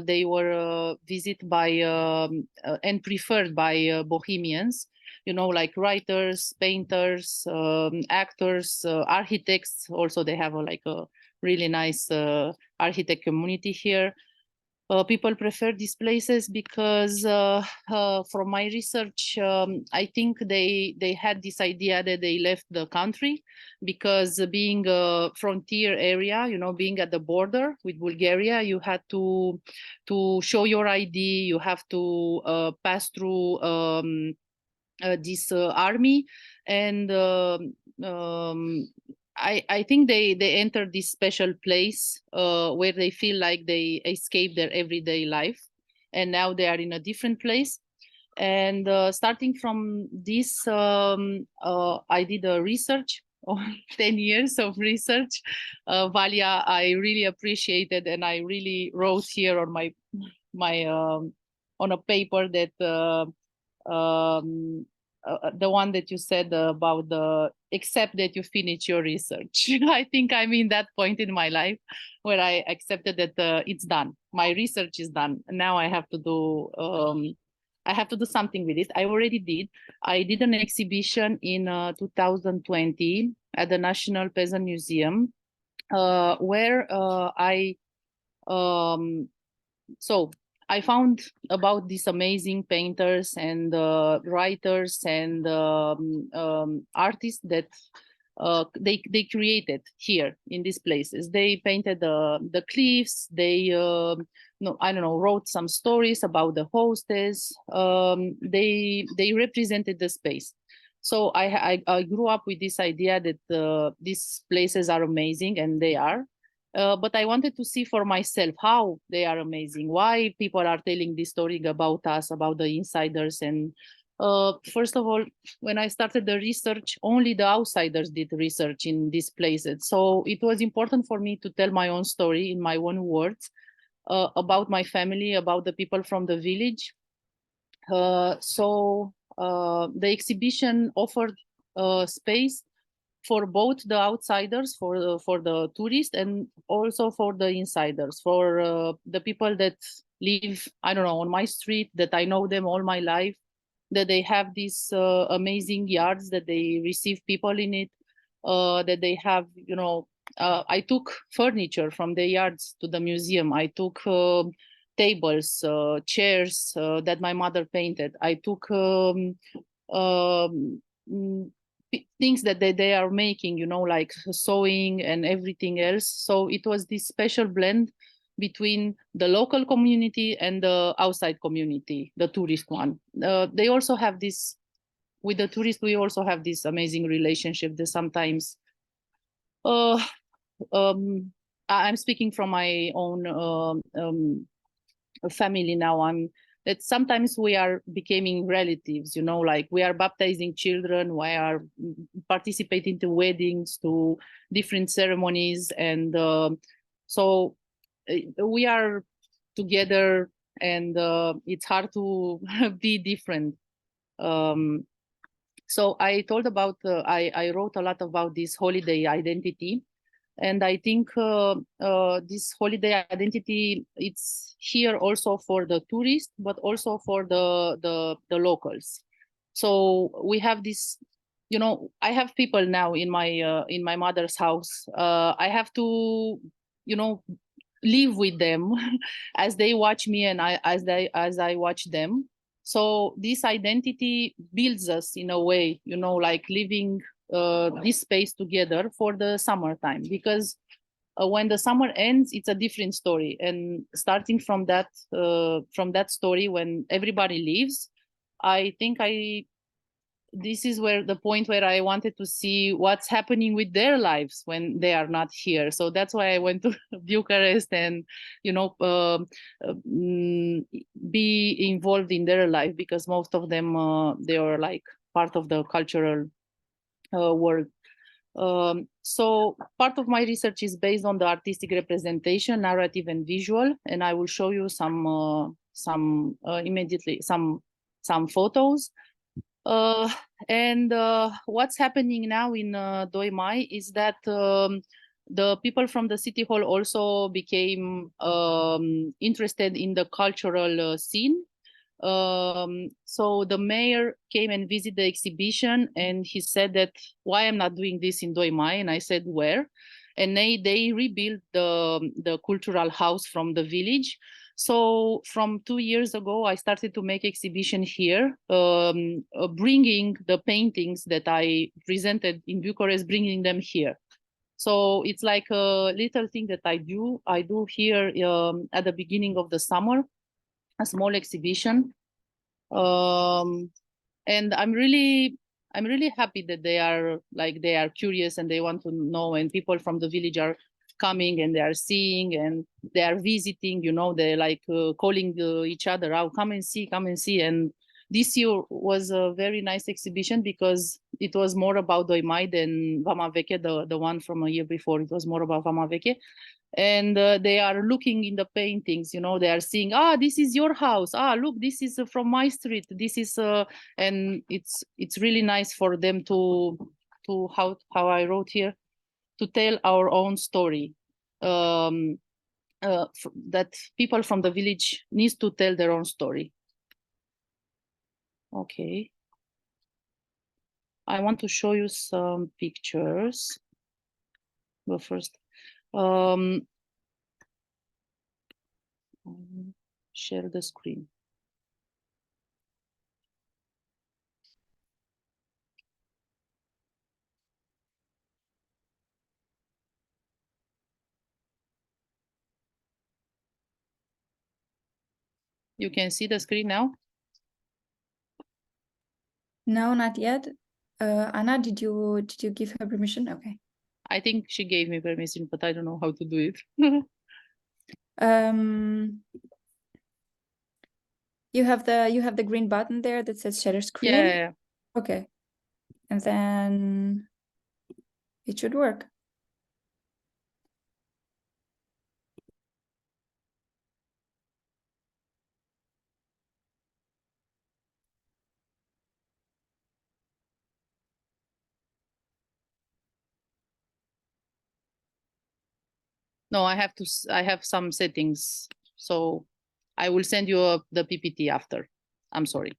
S5: They were visited by and preferred by Bohemians, you know, like writers, painters, actors, architects. Also, they have like a really nice architect community here. People prefer these places because from my research, I think they had this idea that they left the country because being a frontier area, you know, being at the border with Bulgaria, you had to show your ID, you have to pass through this army, and I think they enter this special place where they feel like they escape their everyday life, and now they are in a different place. And starting from this, I did a research, 10 years of research. Valia, I really appreciated, and I really wrote here on my on a paper that the one that you said about the accept that you finish your research. I think I'm in that point in my life where I accepted that it's done. My research is done. Now I have to do something with it. I already did. I did an exhibition in 2020 at the National Peasant Museum, where I found about these amazing painters and writers and artists that they created here in these places. They painted the cliffs. They I don't know, wrote some stories about the hostess. They represented the space. So I grew up with this idea that these places are amazing, and they are. But I wanted to see for myself how they are amazing, why people are telling this story about us, about the insiders. And first of all, when I started the research, only the outsiders did research in these places. So it was important for me to tell my own story in my own words about my family, about the people from the village. So the exhibition offered space for both the outsiders, for the tourists, and also for the insiders, for the people that live, I don't know, on my street, that I know them all my life, that they have these amazing yards, that they receive people in it, that they have, you know, I took furniture from the yards to the museum. I took tables, chairs that my mother painted. I took things that they are making, you know, like sewing and everything else. So it was this special blend between the local community and the outside community, the tourist one. They also have this, with the tourists, we also have this amazing relationship that sometimes, I'm speaking from my own family now. That sometimes we are becoming relatives, you know, like we are baptizing children, we are participating to weddings, to different ceremonies. And so we are together, and it's hard to be different. So I told about, I wrote a lot about this holiday identity. And I think this holiday identity, it's here also for the tourists, but also for the locals. So we have this, you know, I have people now in my mother's house. I have to, you know, live with them as they watch me, and as I watch them. So this identity builds us in a way, you know, like living this space together for the summertime, because when the summer ends, it's a different story. And starting from that story, when everybody leaves, I think this is where the point where I wanted to see what's happening with their lives when they are not here. So that's why I went to Bucharest and, you know, be involved in their life, because most of them, they are like part of the cultural world. So part of my research is based on the artistic representation, narrative and visual, and I will show you some immediately some photos. And what's happening now in Doi Mai is that the people from the city hall also became interested in the cultural scene. So the mayor came and visited the exhibition, and he said that, why I'm not doing this in Doi Mai? And I said, where? And they rebuilt the cultural house from the village. So from 2 years ago, I started to make exhibition here, bringing the paintings that I presented in Bucharest, bringing them here. So it's like a little thing that I do here at the beginning of the summer, a small exhibition. And I'm really happy that they are curious and they want to know, and people from the village are coming and they are seeing and they are visiting, you know, they're like calling each other out, come and see. And This year was a very nice exhibition because it was more about Doimai than Vama Veche, the one from a year before. It was more about Vama Veche. And they are looking in the paintings, you know, they are seeing, this is your house. Look, this is from my street. This is, and it's really nice for them to how I wrote here, to tell our own story. That people from the village needs to tell their own story. Okay. I want to show you some pictures. But first, share the screen. You can see the screen now?
S1: No, not yet. Anna, did you give her permission? Okay.
S5: I think she gave me permission, but I don't know how to do it.
S1: You have the green button there that says share screen.
S5: Yeah.
S1: Okay. And then it should work.
S5: No, I have some settings, so I will send you the PPT after. I'm sorry.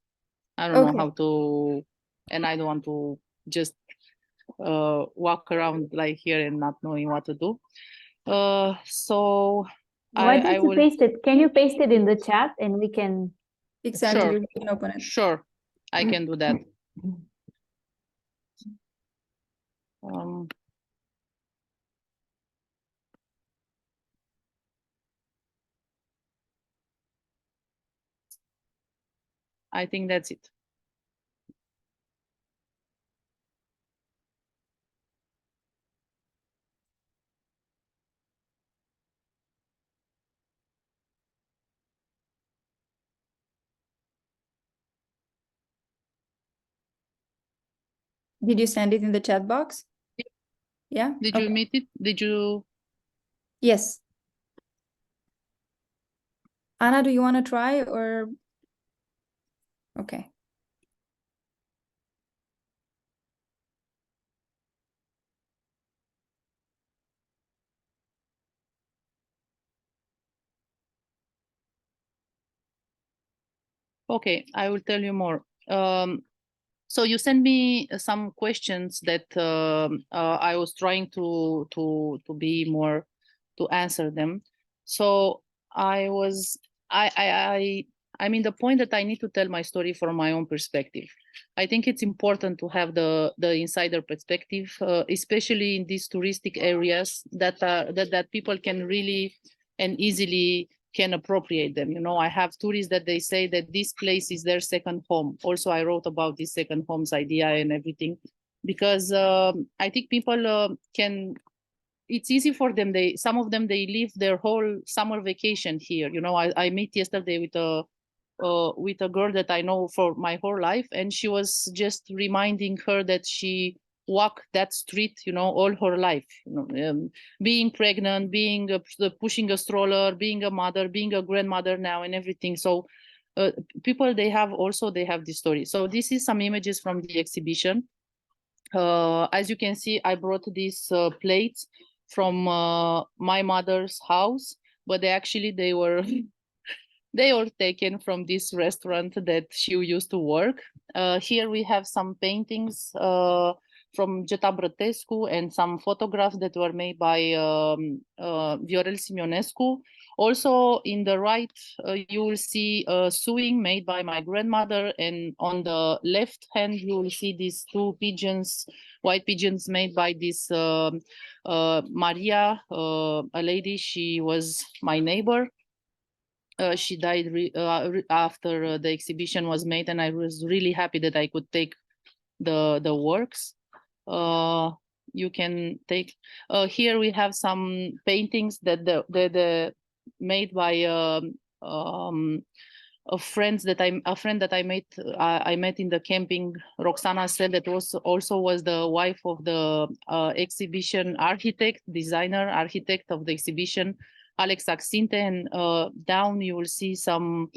S5: I don't know how to, and I don't want to just walk around like here and not knowing what to do. So
S6: why don't you
S5: will
S6: paste it? Can you paste it in the chat and we can?
S1: Exactly.
S5: Sure.
S1: You can open it.
S5: Sure, I can do that. I think that's it.
S1: Did you send it in the chat box? Yeah.
S5: Did you meet it? Did you?
S1: Yes. Anna, do you want to try or? Okay.
S5: Okay, I will tell you more. So you sent me some questions that I was trying to be more to answer them. So I mean the point that I need to tell my story from my own perspective. I think it's important to have the insider perspective, especially in these touristic areas that people can really and easily can appropriate them. You know, I have tourists that they say that this place is their second home. Also, I wrote about this second homes idea and everything, because I think people can, it's easy for them. Some of them, they live their whole summer vacation here. You know, I met yesterday with a girl that I know for my whole life, and she was just reminding her that she walk that street, you know, all her life, you know, being pregnant, being pushing a stroller, being a mother, being a grandmother now, and everything. So people, they have this story. So this is some images from the exhibition. As you can see, I brought these plates from my mother's house, but they were they were taken from this restaurant that she used to work. Here we have some paintings from Geta Brătescu and some photographs that were made by Viorel Simionescu. Also, in the right, you will see sewing made by my grandmother, and on the left hand, you will see these two pigeons, white pigeons made by this Maria, a lady. She was my neighbor. She died after the exhibition was made, and I was really happy that I could take the works. You can take here we have some paintings that the made by friend that I met in the camping. Roxana said that also was the wife of the exhibition designer architect of the exhibition, Alex Axinte. And down you will see some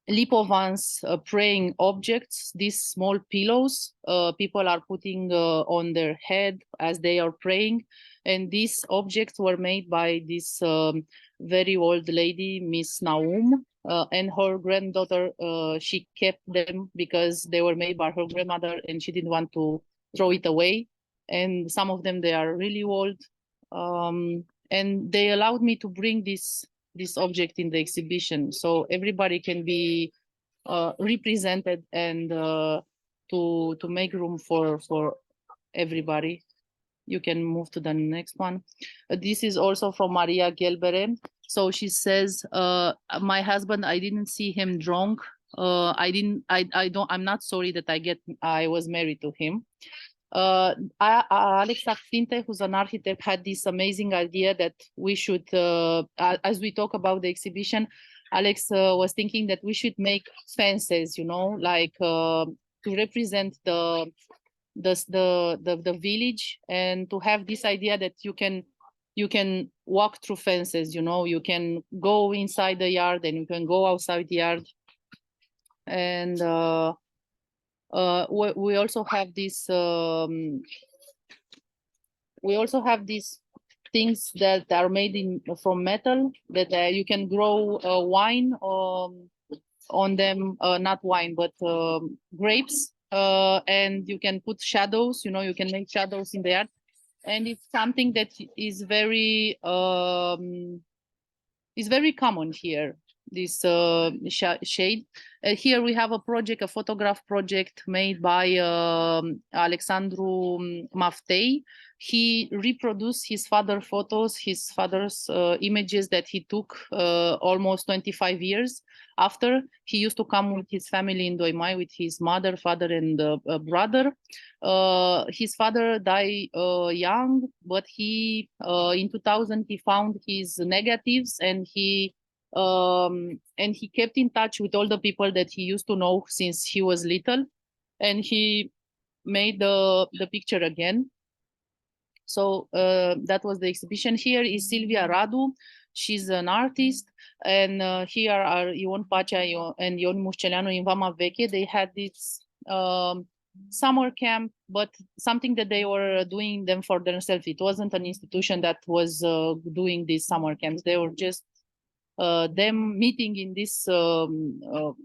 S5: Lipovans praying objects, these small pillows people are putting on their head as they are praying. And these objects were made by this very old lady, Miss Naum, and her granddaughter. She kept them because they were made by her grandmother and she didn't want to throw it away. And some of them, they are really old. And they allowed me to bring this object in the exhibition, so everybody can be represented and to make room for everybody. You can move to the next one. This is also from Maria Gelbere. So she says, my husband, I didn't see him drunk. I'm not sorry that I was married to him. Alex Axinte, who's an architect, had this amazing idea that we should, as we talk about the exhibition, Alex was thinking that we should make fences, like to represent the village, and to have this idea that you can walk through fences, you can go inside the yard and you can go outside the yard. And we also have this things that are made from metal, that you can grow wine on them, not wine, but grapes, and you can put shadows, you can make shadows in the yard. And it's something that is very common here, this shade. Here we have a photograph project made by Alexandru Maftei. He reproduced his father's photos, his father's images that he took almost 25 years after. He used to come with his family in Doimai with his mother, father, and brother. His father died young, but he in 2000 he found his negatives, and he kept in touch with all the people that he used to know since he was little, and he made the picture again. So that was the exhibition. Here is Silvia Radu. She's an artist, and here are Ion Pacea and Ion Mușceleanu in Vama Veche. They had this summer camp, but something that they were doing them for themselves. It wasn't an institution that was doing these summer camps. They were just them meeting in this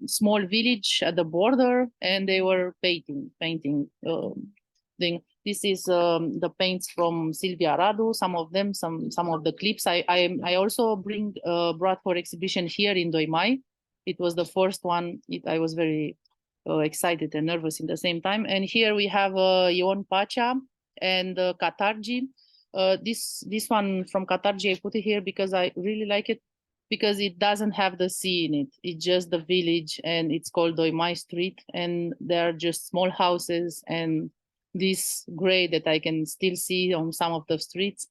S5: small village at the border, and they were painting thing. This is the paints from Silvia Radu. Some of them, some of the clips. I also brought for exhibition here in Doimai. It was the first one. I was very excited and nervous in the same time. And here we have Ion Pacea and Catargi. This one from Catargi, I put it here because I really like it, because it doesn't have the sea in it. It's just the village, and it's called Doimai Street, and there are just small houses and this gray that I can still see on some of the streets.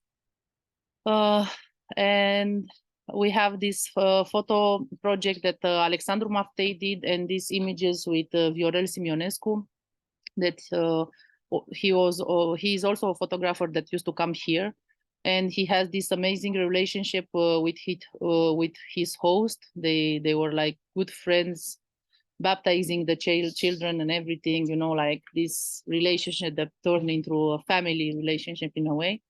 S5: And we have this photo project that Alexandru Maftei did, and these images with Viorel Simionescu, that he is also a photographer that used to come here, and he has this amazing relationship with his host. They were like good friends, baptizing the children and everything, like this relationship that turned into a family relationship in a way.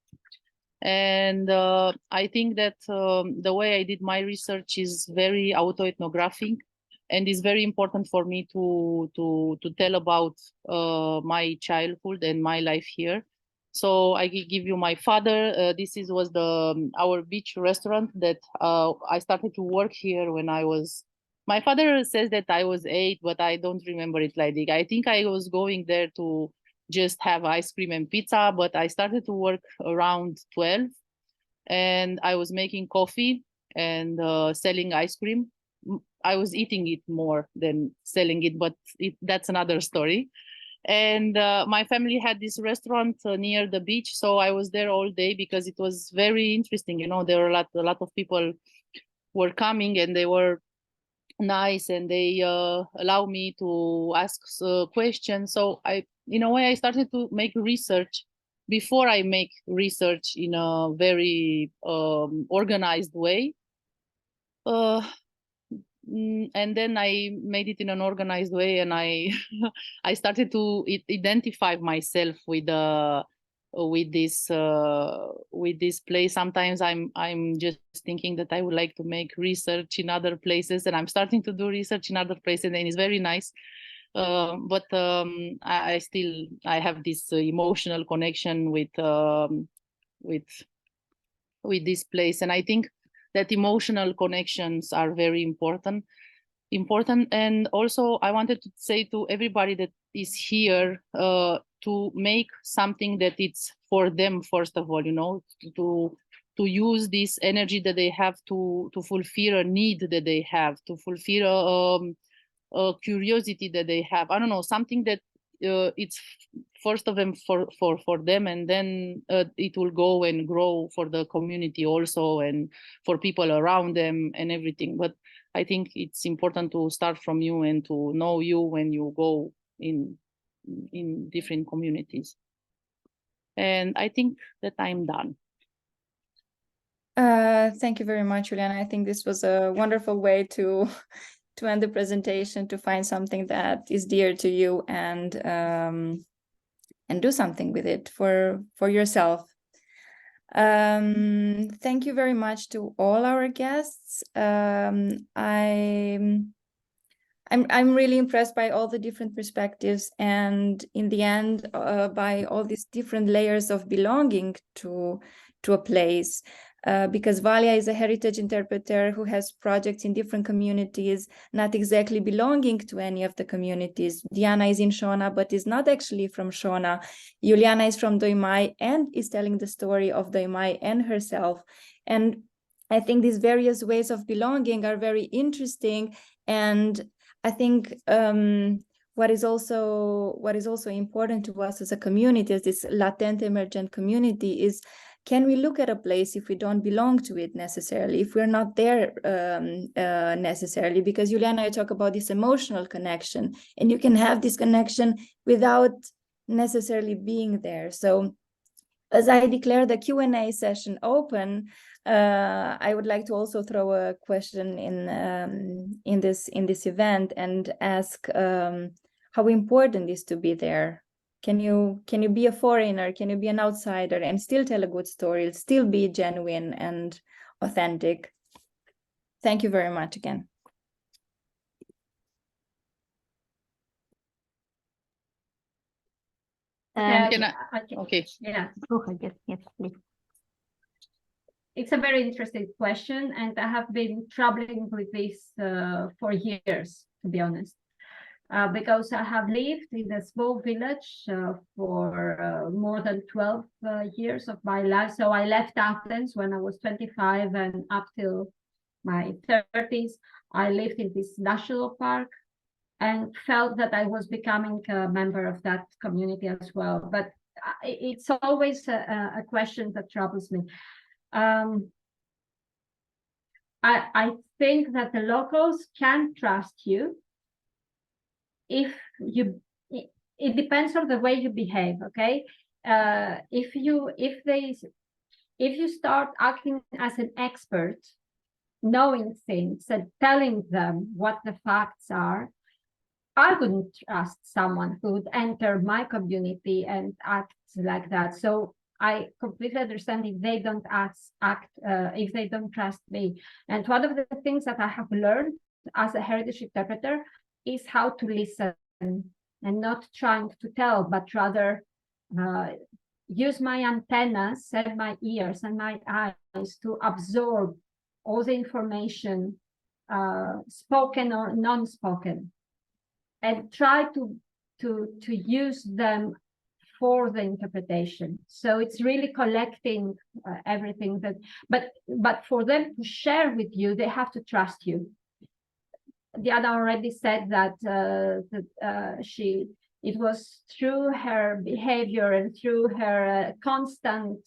S5: And I think that the way I did my research is very autoethnographic, and it's very important for me to tell about my childhood and my life here. So I give you my father. This was our beach restaurant that I started to work here when I was. My father says that I was 8, but I don't remember it like that. I think I was going there to just have ice cream and pizza, but I started to work around 12, and I was making coffee and selling ice cream. I was eating it more than selling it, but that's another story. And my family had this restaurant near the beach, so I was there all day because it was very interesting. There were a lot of people were coming, and they were nice, and they allow me to ask questions. So in a way, I started to make research before I make research in a very organized way. And then I made it in an organized way, and I I started to identify myself with this place. Sometimes I'm just thinking that I would like to make research in other places, and I'm starting to do research in other places, and it's very nice. But I still have this emotional connection with this place, and I think that emotional connections are very important. And also I wanted to say to everybody that is here to make something that it's for them, first of all, to use this energy that they have to fulfill a need that they have, to fulfill a curiosity that they have. I don't know, something that it's first of them for them, and then it will go and grow for the community also, and for people around them and everything. But I think it's important to start from you and to know you when you go in different communities. And I think that I'm done.
S1: Thank you very much, Juliana. I think this was a wonderful way to end the presentation, to find something that is dear to you and do something with it for yourself. Thank you very much to all our guests. I'm really impressed by all the different perspectives, and in the end, by all these different layers of belonging to a place. Because Valia is a heritage interpreter who has projects in different communities, not exactly belonging to any of the communities. Diana is in Shona, but is not actually from Shona. Juliana is from Doimai and is telling the story of Doimai and herself. And I think these various ways of belonging are very interesting. And I think what is also important to us as a community, as this latent emergent community, is, can we look at a place if we don't belong to it necessarily, if we're not there necessarily? Because Juliana, you talk about this emotional connection, and you can have this connection without necessarily being there. So as I declare the Q&A session open, I would like to also throw a question in this event and ask how important it is to be there. Can you be a foreigner? Can you be an outsider and still tell a good story, still be genuine and authentic? Thank you very much again.
S5: Okay.
S2: Yeah.
S6: Go ahead. Yes, please.
S2: It's a very interesting question, and I have been troubling with this for years, to be honest. Because I have lived in a small village for more than 12 years of my life. So I left Athens when I was 25, and up till my 30s, I lived in this national park and felt that I was becoming a member of that community as well. But it's always a question that troubles me. I think that the locals can trust you if it depends on the way you behave. Okay, if you start acting as an expert, knowing things and telling them what the facts are, I wouldn't trust someone who would enter my community and act like that. So I completely understand if they don't if they don't trust me. And one of the things that I have learned as a heritage interpreter is how to listen and not trying to tell, but rather use my antennas and my ears and my eyes to absorb all the information, spoken or non-spoken, and try to use them for the interpretation. So it's really collecting everything but for them to share with you, they have to trust you. Diana already said that it was through her behavior and through her constant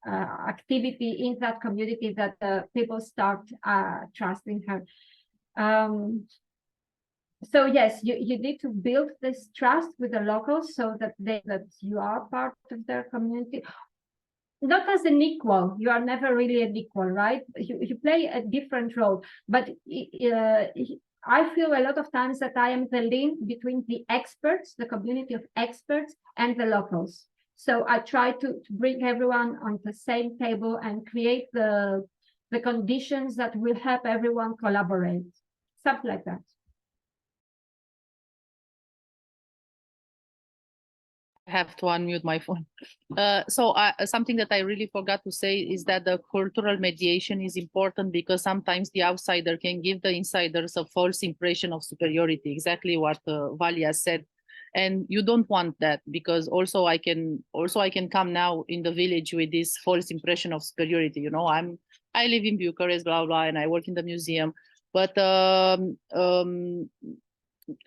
S2: activity in that community that people start trusting her. So yes, you need to build this trust with the locals so that you are part of their community. Not as an equal, you are never really an equal, right? You play a different role, but I feel a lot of times that I am the link between the experts, the community of experts, and the locals. So I try to bring everyone on the same table and create the conditions that will help everyone collaborate, something like that.
S5: Have to unmute my phone. So something that I really forgot to say is that the cultural mediation is important because sometimes the outsider can give the insiders a false impression of superiority, exactly what Valia said. And you don't want that, because also I can come now in the village with this false impression of superiority. You know, I live in Bucharest, blah blah, and I work in the museum. But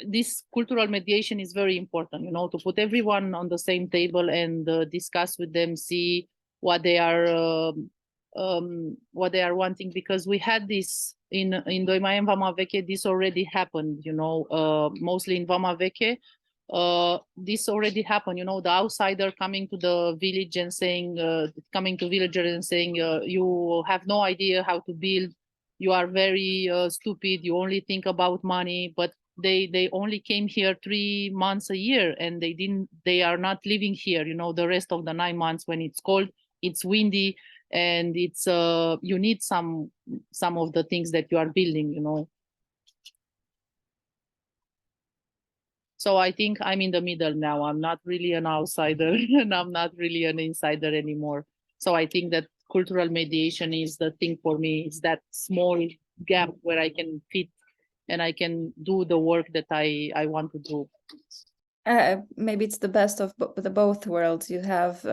S5: this cultural mediation is very important, you know, to put everyone on the same table and discuss with them, see what they are wanting, because we had this in Doimaia and Vama Veche. This already happened, you know, mostly in Vama Veche. This already happened, you know, the outsider coming to the village and saying, coming to villagers and saying, you have no idea how to build, you are very stupid, you only think about money. But they only came here 3 months a year, and they are not living here, you know, the rest of the 9 months when it's cold, it's windy, and it's you need some of the things that you are building, you know. So I think I'm in the middle now. I'm not really an outsider and I'm not really an insider anymore. So I think that cultural mediation is the thing for me. It's that small gap where I can fit and I can do the work that I want to do.
S1: Maybe it's the best of the both worlds. You have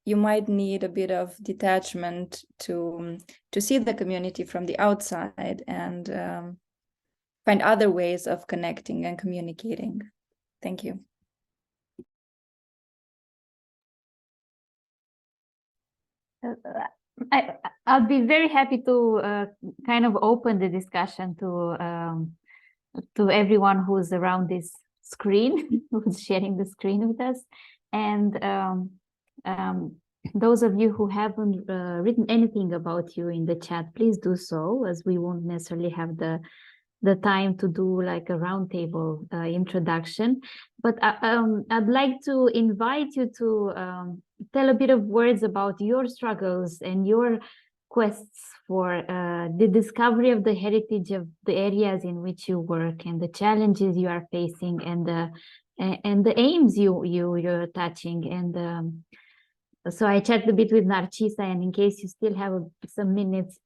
S1: you might need a bit of detachment to see the community from the outside and find other ways of connecting and communicating. Thank you.
S6: I'll be very happy to kind of open the discussion to everyone who's around this screen, who's sharing the screen with us. And those of you who haven't written anything about you in the chat, please do so, as we won't necessarily have the time to do like a roundtable introduction. But I'd like to invite you to tell a bit of words about your struggles and your quests for the discovery of the heritage of the areas in which you work, and the challenges you are facing, and the aims you're touching. And so I chatted a bit with Narcisa, and in case you still have some minutes,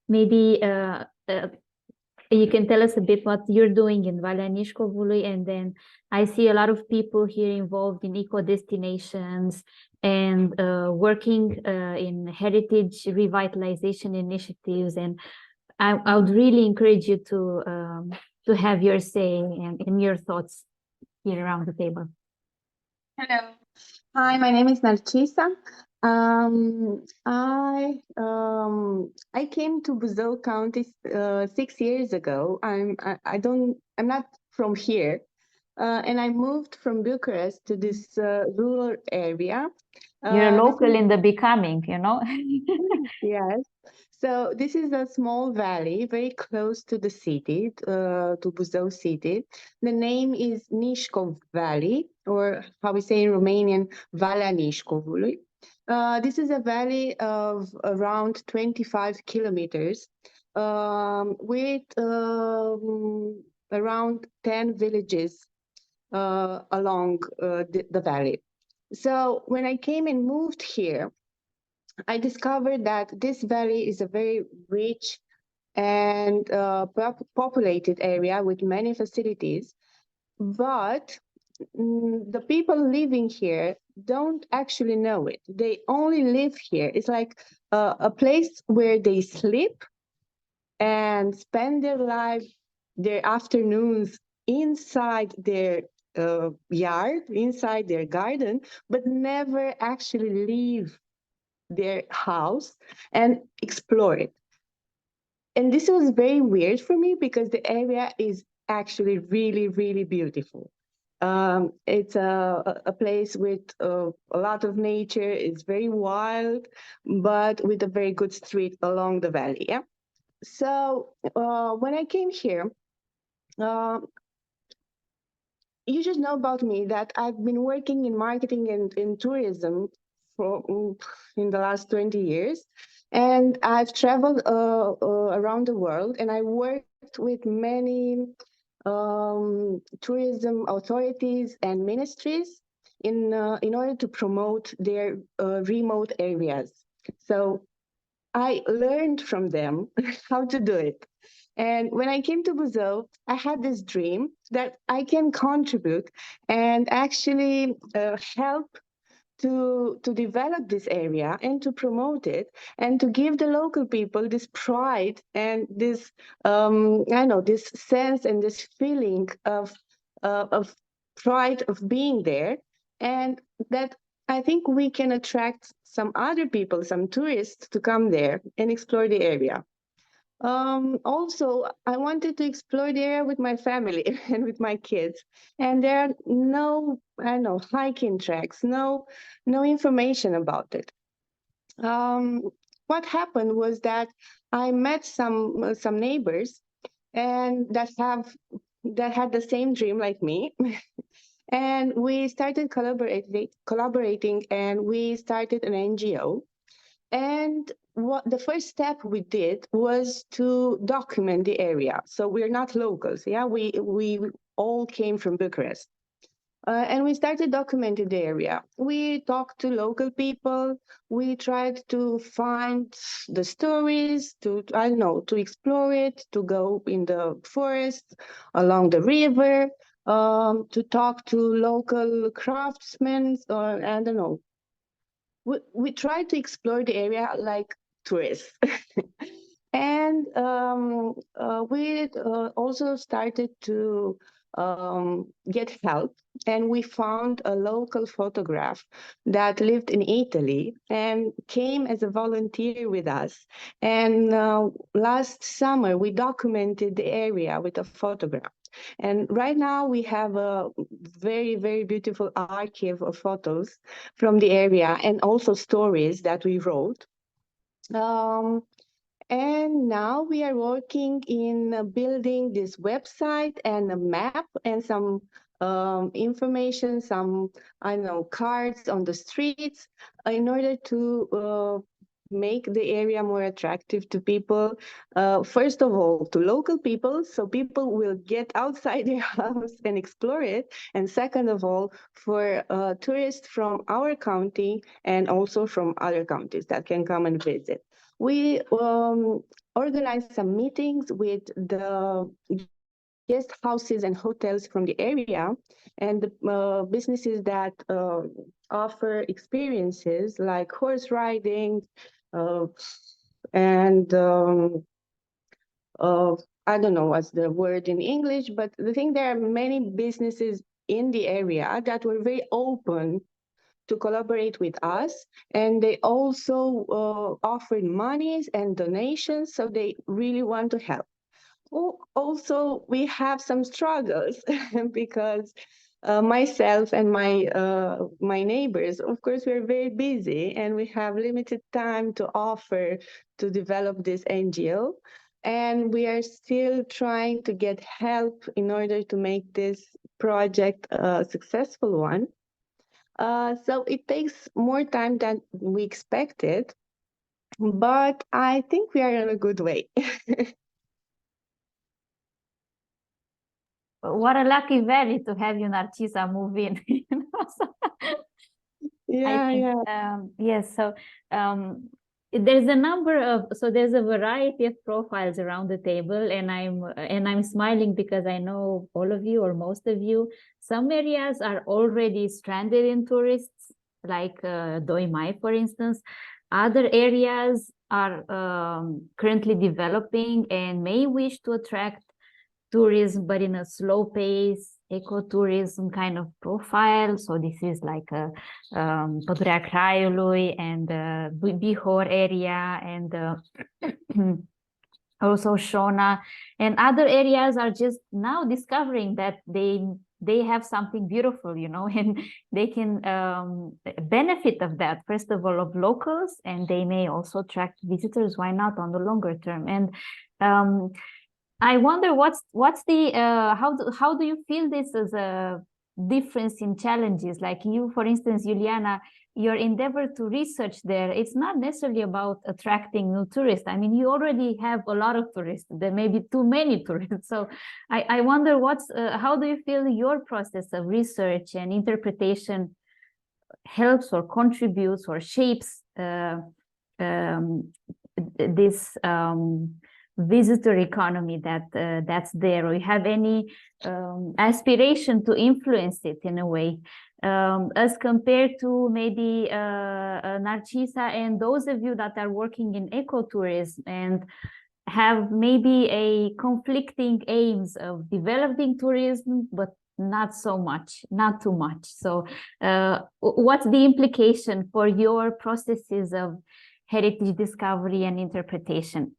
S6: maybe you can tell us a bit what you're doing in Valea Nișcovului. And then I see a lot of people here involved in eco-destinations and working in heritage revitalization initiatives. And I would really encourage you to have your say and your thoughts here around the table.
S7: Hello. Hi, my name is Narcisa. I came to Buzău County 6 years ago. I'm not from here, and I moved from Bucharest to this rural area.
S6: You're a local in the becoming, you know.
S7: Yes. So this is a small valley very close to the city, to Buzău city. The name is Nișcov Valley, or how we say in Romanian, Valea Nișcovului. This is a valley of around 25 kilometers with around 10 villages along the valley. So when I came and moved here, I discovered that this valley is a very rich and populated area with many facilities, but the people living here don't actually know it. They only live here. It's like a place where they sleep and spend their life, their afternoons inside their yard, inside their garden, but never actually leave their house and explore it. And this was very weird for me because the area is actually really, really beautiful. It's a place with a lot of nature. It's very wild, but with a very good street along the valley. Yeah. So when I came here, you should know about me that I've been working in marketing and in tourism for in the last 20 years. And I've traveled around the world, and I worked with many tourism authorities and ministries in order to promote their remote areas. So I learned from them how to do it. And when I came to Brazil, I had this dream that I can contribute and actually help to develop this area and to promote it and to give the local people this pride and this this sense and this feeling of pride of being there, and that I think we can attract some other people, some tourists, to come there and explore the area. Also, I wanted to explore the area with my family and with my kids, and there are no, hiking tracks, no information about it. What happened was that I met some neighbors, and that had the same dream like me. And we started collaborating, and we started an NGO. And what the first step we did was to document the area. So we're not locals. Yeah, we all came from Bucharest. And we started documenting the area. We talked to local people. We tried to find the stories, to explore it, to go in the forest, along the river, to talk to local craftsmen, or I don't know. We tried to explore the area like tourists. And we also started to get help, and we found a local photographer that lived in Italy and came as a volunteer with us. And last summer, we documented the area with a photograph. And right now we have a very, very beautiful archive of photos from the area and also stories that we wrote. And now we are working in building this website and a map and some information, some, cards on the streets in order to make the area more attractive to people. First of all, to local people, so people will get outside their house and explore it. And second of all, for tourists from our county and also from other counties that can come and visit. We organized some meetings with the guest houses and hotels from the area and the businesses that offer experiences like horse riding and I don't know what's the word in English, but I think there are many businesses in the area that were very open to collaborate with us, and they also offered monies and donations, so they really want to help. Also, we have some struggles because myself and my neighbors, of course, we're very busy and we have limited time to offer to develop this NGO. And we are still trying to get help in order to make this project a successful one. So it takes more time than we expected, but I think we are in a good way.
S6: What a lucky valley to have you, Narcisa, move in. Yes. So there's a number of, so there's a variety of profiles around the table, and I'm smiling because I know all of you or most of you. Some areas are already stranded in tourists, like Doimai, for instance. Other areas are currently developing and may wish to attract tourism, but in a slow pace, ecotourism kind of profile. So this is like a Pădurea Craiului and Bihor area and also Shona, and other areas are just now discovering that they have something beautiful, you know, and they can benefit of that, first of all, of locals, and they may also attract visitors. Why not on the longer term? And I wonder what's the how do you feel this as a difference in challenges? Like you, for instance, Juliana, your endeavor to research there, it's not necessarily about attracting new tourists. I mean, you already have a lot of tourists. There may be too many tourists. So I wonder how do you feel your process of research and interpretation helps or contributes or shapes this visitor economy that's there, or you have any aspiration to influence it in a way, as compared to maybe Narcisa and those of you that are working in ecotourism and have maybe a conflicting aims of developing tourism, but not too much. So what's the implication for your processes of heritage discovery and interpretation?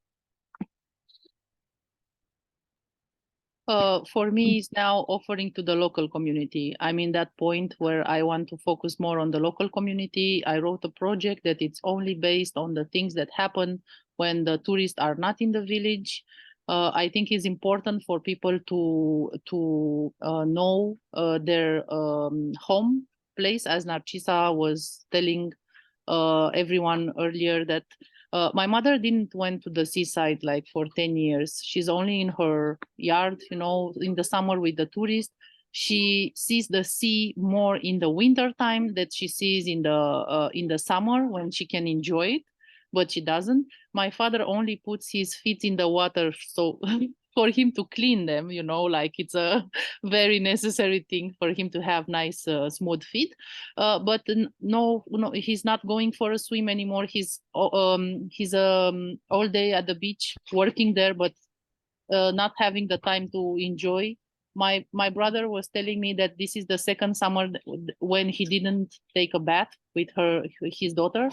S5: For me, it's now offering to the local community. I'm in that point where I want to focus more on the local community. I wrote a project that it's only based on the things that happen when the tourists are not in the village. I think it's important for people to know their home place, as Narcisa was telling everyone earlier, that my mother didn't went to the seaside like for 10 years. She's only in her yard, you know, in the summer with the tourists. She sees the sea more in the winter time that she sees in the summer when she can enjoy it, but she doesn't. My father only puts his feet in the water so for him to clean them, you know, like it's a very necessary thing for him to have nice smooth feet. But no, he's not going for a swim anymore. He's all day at the beach working there, but not having the time to enjoy. My brother was telling me that this is the second summer when he didn't take a bath with his daughter.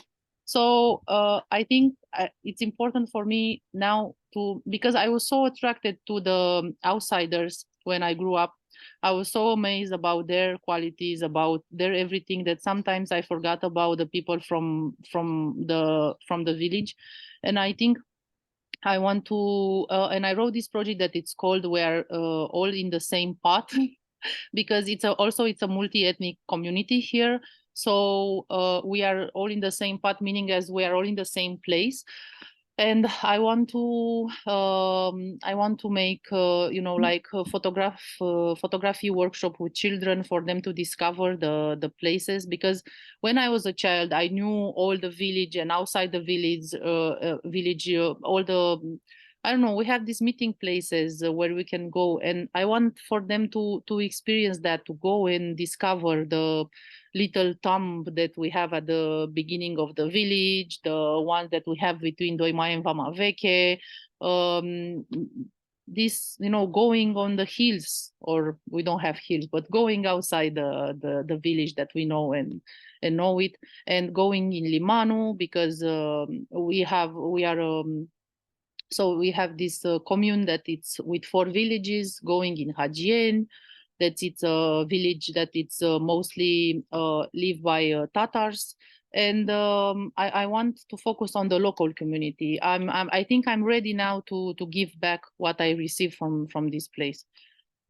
S5: So I think it's important for me now because I was so attracted to the outsiders when I grew up. I was so amazed about their qualities, about their everything, that sometimes I forgot about the people from the village. And I think I want to, and I wrote this project that it's called "We're all in the same pot," because it's a multi-ethnic community here. So we are all in the same pot, meaning as we are all in the same place. And I want to make like a photography workshop with children for them to discover the places, because when I was a child I knew all the village, and outside the village all the, I don't know, we have these meeting places where we can go, and I want for them to experience that, to go and discover the little tomb that we have at the beginning of the village, the one that we have between Doimai and Vama Veche, this, you know, going on the hills, or we don't have hills, but going outside the village that we know and know it, and going in Limanu, because we have this commune that it's with 4 villages, going in Hagien, that it's a village that it's mostly lived by Tatars. And I want to focus on the local community. I think I'm ready now to give back what I received from this place.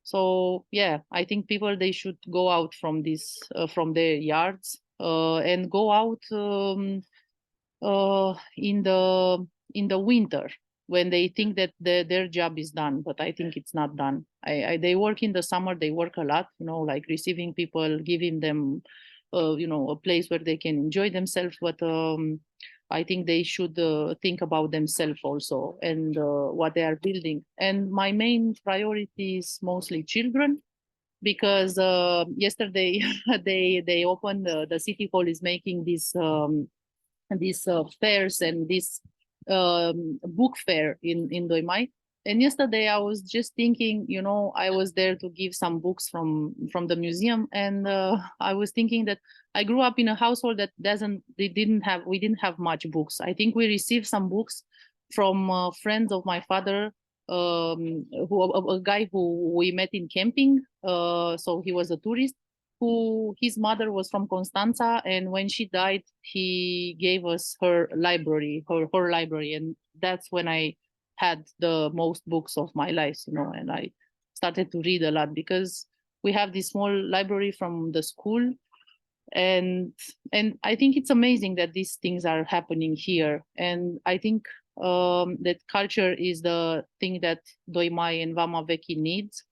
S5: So yeah, I think people, they should go out from this from their yards and go out in the winter, when they think that their job is done, but I think it's not done. They work in the summer, they work a lot, you know, like receiving people, giving them, a place where they can enjoy themselves. But I think they should think about themselves also, and what they are building. And my main priority is mostly children, because yesterday they opened, the city hall is making these fairs and this book fair in Doimai, And yesterday I was just thinking, you know, I was there to give some books from the museum, and I was thinking that I grew up in a household that we didn't have much books. I think we received some books from friends of my father, a guy who we met in camping. So he was a tourist, his mother was from Constanța, and when she died, he gave us her library, and that's when I had the most books of my life, you know, and I started to read a lot because we have this small library from the school, and I think it's amazing that these things are happening here, and I think that culture is the thing that Doimai and Vama Vechi needs,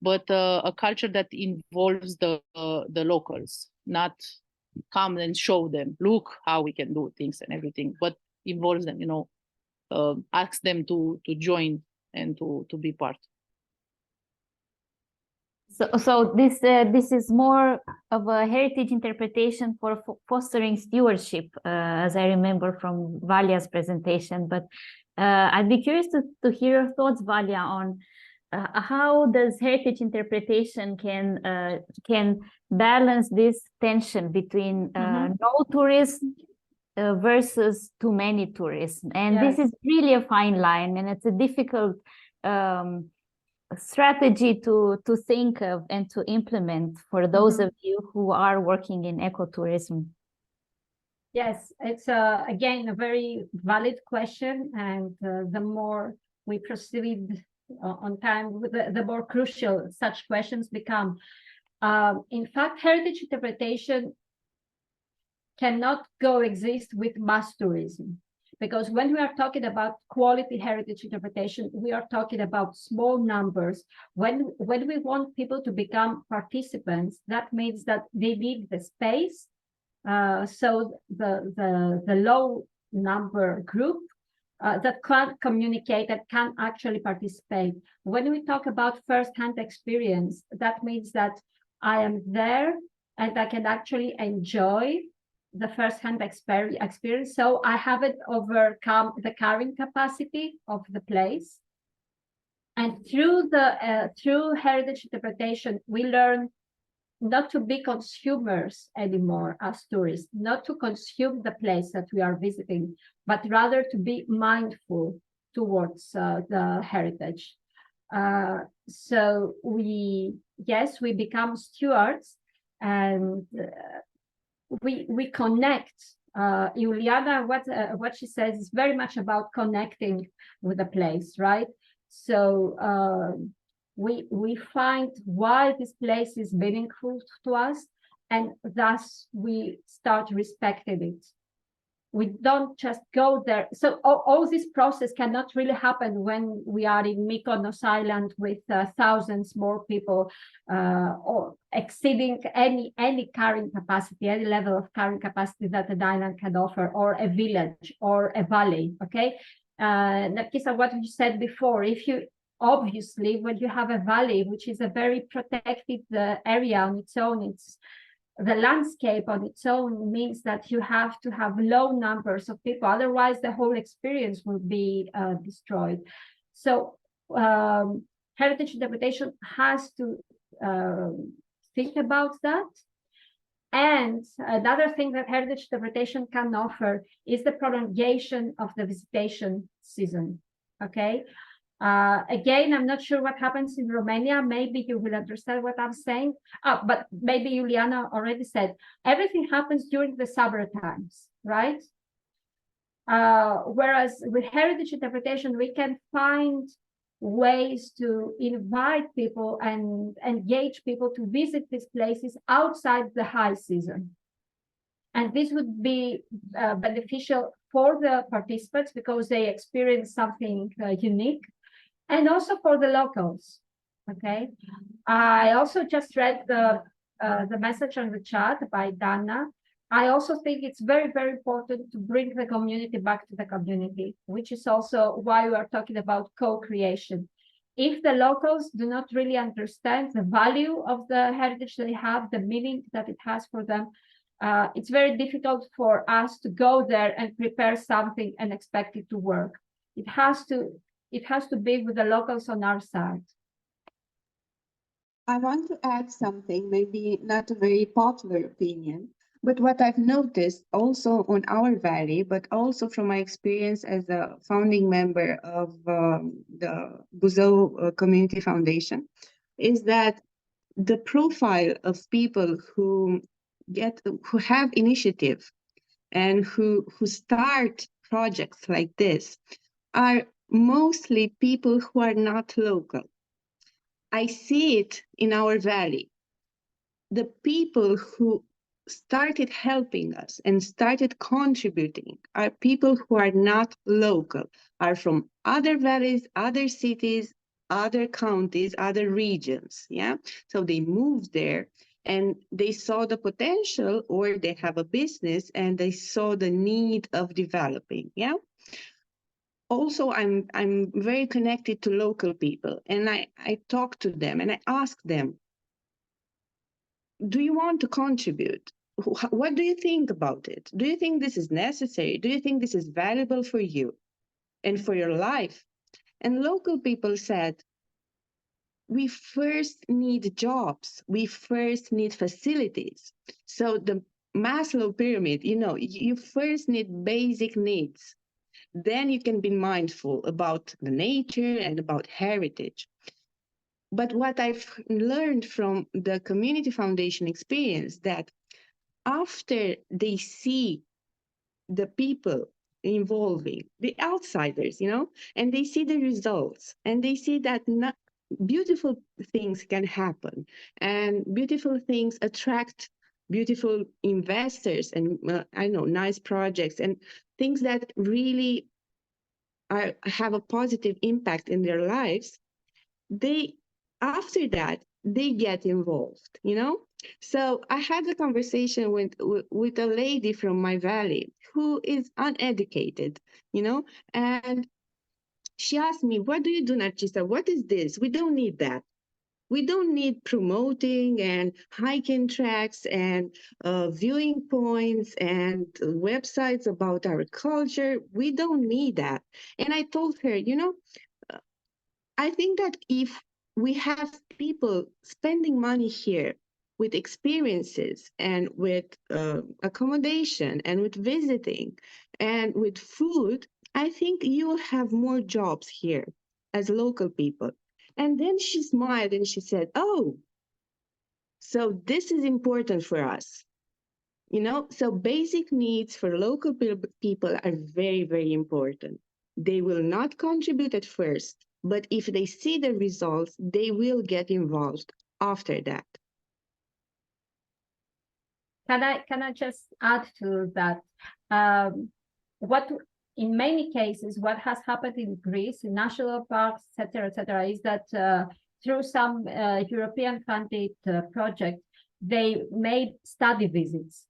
S5: but a culture that involves the locals, not come and show them, look how we can do things and everything, but involves them, you know, ask them to join and to be part.
S6: So this is more of a heritage interpretation for fostering stewardship, as I remember from Valia's presentation. But I'd be curious to hear your thoughts, Valia, on how does heritage interpretation can balance this tension between no tourism versus too many tourists. And
S2: Yes.
S6: this is really a fine line, and it's a difficult strategy to think of and to implement for those of you who are working in ecotourism.
S2: Yes, it's again a very valid question, and the more we proceed on time, the more crucial such questions become. In fact, heritage interpretation cannot coexist with mass tourism, because when we are talking about quality heritage interpretation, we are talking about small numbers. When we want people to become participants, that means that they need the space. So the low number group that can't communicate, that can actually participate. When we talk about first-hand experience, that means that I am there and I can actually enjoy the first-hand experience. So I haven't overcome the carrying capacity of the place. And through heritage interpretation, we learn not to be consumers anymore as tourists, not to consume the place that we are visiting, but rather to be mindful towards the heritage. So we become stewards, and we connect. Juliana, what she says is very much about connecting with the place, right? So we find why this place is meaningful to us, and thus we start respecting it. We don't just go there. So all this process cannot really happen when we are in Mykonos Island with thousands more people, or exceeding any carrying capacity, any level of carrying capacity that an island can offer, or a village or a valley. Okay, Narkisa, what you said before, obviously, when you have a valley, which is a very protected area on its own, the landscape on its own means that you have to have low numbers of people. Otherwise, the whole experience will be destroyed. So heritage interpretation has to think about that. And another thing that heritage interpretation can offer is the prolongation of the visitation season. Okay. Again, I'm not sure what happens in Romania. Maybe you will understand what I'm saying. But maybe Juliana already said, everything happens during the summer times, right? Whereas with heritage interpretation, we can find ways to invite people and engage people to visit these places outside the high season. And this would be beneficial for the participants because they experience something unique, and also for the locals. Okay, I also just read the message on the chat by Dana. I also think it's very, very important to bring the community back to the community, which is also why we are talking about co-creation. If the locals do not really understand the value of the heritage they have, the meaning that it has for them, it's very difficult for us to go there and prepare something and expect it to work. it has to be with the locals on our side.
S7: I want to add something, maybe not a very popular opinion, but what I've noticed also on our valley, but also from my experience as a founding member of the Buzău Community Foundation, is that the profile of people who have initiative and who start projects like this are mostly people who are not local. I see it in our valley. The people who started helping us and started contributing are people who are not local, are from other valleys, other cities, other counties, other regions. Yeah. So they moved there and they saw the potential, or they have a business and they saw the need of developing. Yeah. Also, I'm very connected to local people, and I talk to them and I ask them, do you want to contribute? What do you think about it? Do you think this is necessary? Do you think this is valuable for you and for your life? And local people said, we first need jobs. We first need facilities. So the Maslow pyramid, you first need basic needs. Then you can be mindful about the nature and about heritage. But what I've learned from the Community Foundation experience, that after they see the people involving, the outsiders, and they see the results, and they see that beautiful things can happen, and beautiful things attract beautiful investors, and nice projects, and things that really have a positive impact in their lives, after that, they get involved, So I had a conversation with a lady from my valley who is uneducated, and she asked me, what do you do, Narcisa? What is this? We don't need that. We don't need promoting and hiking tracks and viewing points and websites about our culture. We don't need that. And I told her, I think that if we have people spending money here with experiences and with accommodation and with visiting and with food, I think you will have more jobs here as local people. And then she smiled and she said, oh, so this is important for us. So basic needs for local people are very, very important. They will not contribute at first, but if they see the results, they will get involved after that.
S2: Can I just add to that? In many cases, what has happened in Greece, in national parks, etc., is that through some European funded project, they made study visits.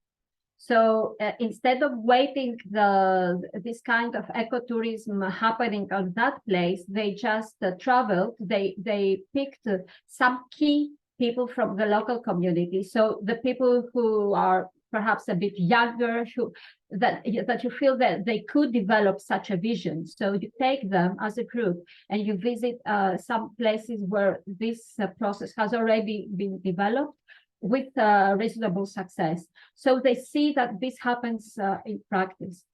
S2: So instead of waiting this kind of ecotourism happening on that place, they just traveled. They picked some key people from the local community. So the people who are perhaps a bit younger, that you feel that they could develop such a vision. So you take them as a group and you visit some places where this process has already been developed with reasonable success. So they see that this happens in practice.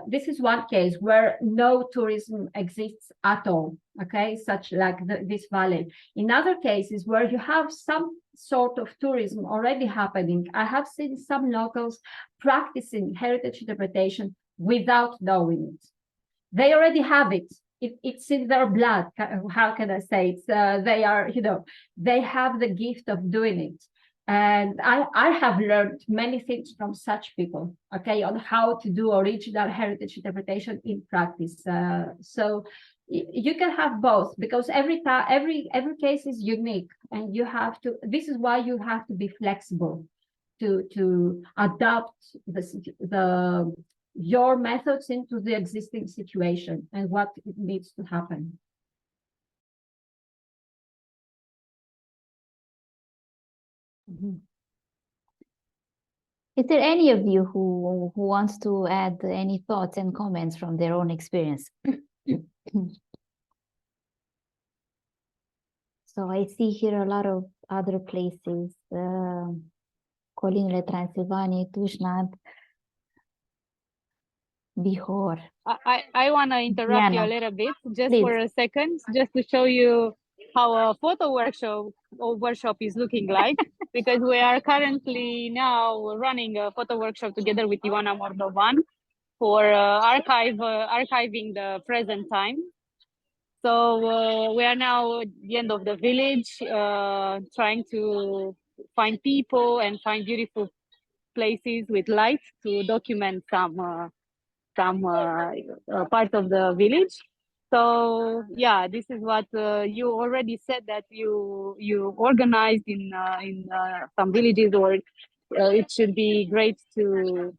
S2: This is one case where no tourism exists at all, okay, such like this valley. In other cases where you have some sort of tourism already happening, I have seen some locals practicing heritage interpretation without knowing it. They already have it. It's in their blood. How can I say it? They are, they have the gift of doing it. And I have learned many things from such people, okay, on how to do original heritage interpretation in practice. So you can have both, because every case is unique, and you have to. This is why you have to be flexible to adapt your methods into the existing situation and what needs to happen.
S6: Mm-hmm. Is there any of you who wants to add any thoughts and comments from their own experience? So I see here a lot of other places, Colinele Transilvaniei, Tușnad, Bihor.
S4: I want to interrupt you a
S6: Diana,
S4: little bit, just
S6: please.
S4: for a second, just to show you how a photo workshop is looking like, because we are currently now running a photo workshop together with Ioana Mordovan for archiving the present time. So we are now at the end of the village, trying to find people and find beautiful places with light to document some part of the village. So yeah, this is what you already said, that you organized in some villages, or it should be great to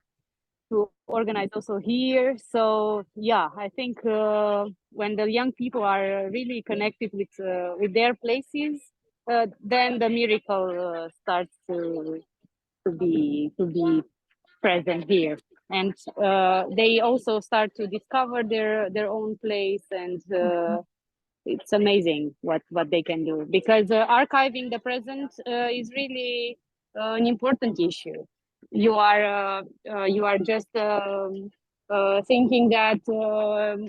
S4: organize also here. So yeah, I think when the young people are really connected with their places, then the miracle starts to be present here, and they also start to discover their own place, and it's amazing what they can do, because archiving the present is really an important issue. You are just thinking that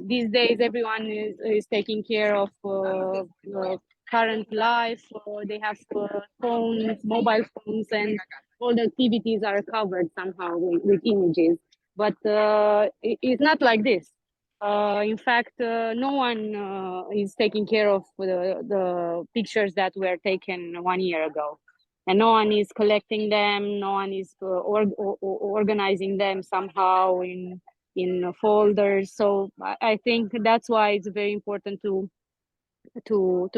S4: these days everyone is taking care of current life, or they have phones, mobile phones, and all the activities are covered somehow with images. But it's not like this. In fact, no one is taking care of the pictures that were taken 1 year ago. And no one is collecting them, no one is organizing them somehow in folders. So I think that's why it's very important to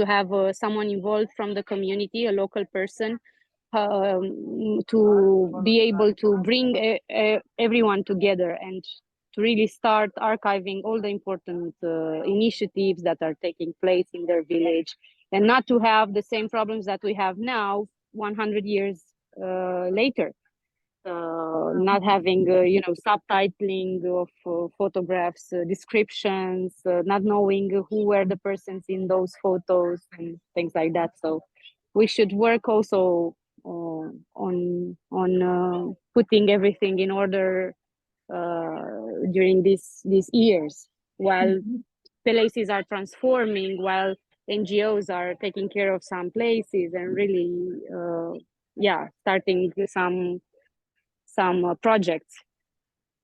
S4: have someone involved from the community, a local person, to be able to bring everyone together and to really start archiving all the important initiatives that are taking place in their village, and not to have the same problems that we have now 100 years later. Not having subtitling of photographs, descriptions, not knowing who were the persons in those photos and things like that. So we should work also on putting everything in order during these years, while places are transforming, while NGOs are taking care of some places, and really starting some projects.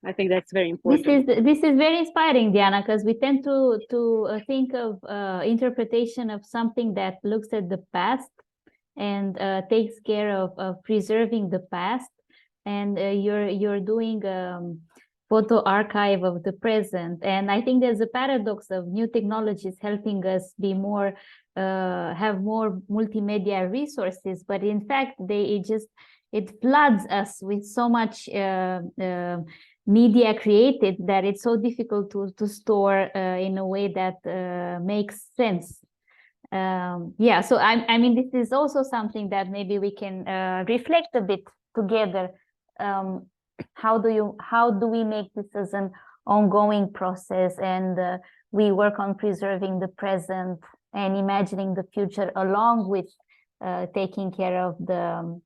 S4: I think that's very important.
S6: This is very inspiring, Diana, because we tend to think of interpretation of something that looks at the past and takes care of preserving the past, and you're doing photo archive of the present. And I think there's a paradox of new technologies helping us be more have more multimedia resources, but in fact it floods us with so much media created that it's so difficult to store in a way that makes sense. So I mean, this is also something that maybe we can reflect a bit together. How do we make this as an ongoing process, and we work on preserving the present and imagining the future, along with taking care of the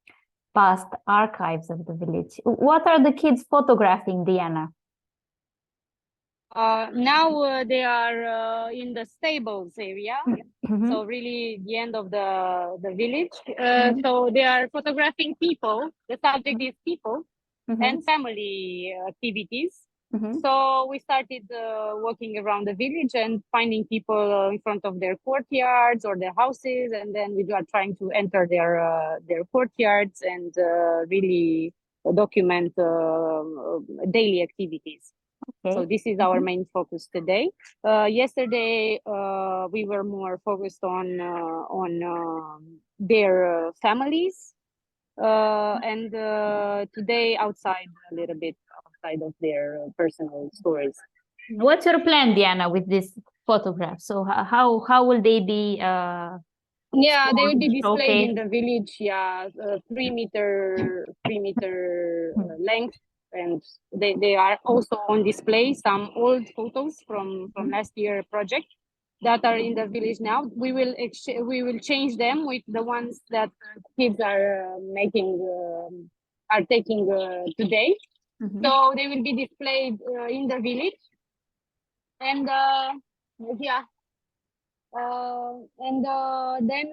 S6: past archives of the village. What are the kids photographing, Diana?
S4: Now they are in the stables area, so really the end of the village. So they are photographing people. The subject is people and family activities. So we started walking around the village and finding people in front of their courtyards or their houses, and then we are trying to enter their courtyards and really document daily activities. Okay. So this is our main focus today. Yesterday we were more focused on their families, and today outside a little bit outside of their personal stories.
S6: What's your plan, Diana, with this photograph? So how will they be?
S4: Yeah, they will be displayed in the village. Yeah, 3 meter length, and they are also on display some old photos from last year project. that are in the village now. We will change them with the ones that kids are taking today. So they will be displayed in the village, and yeah. Then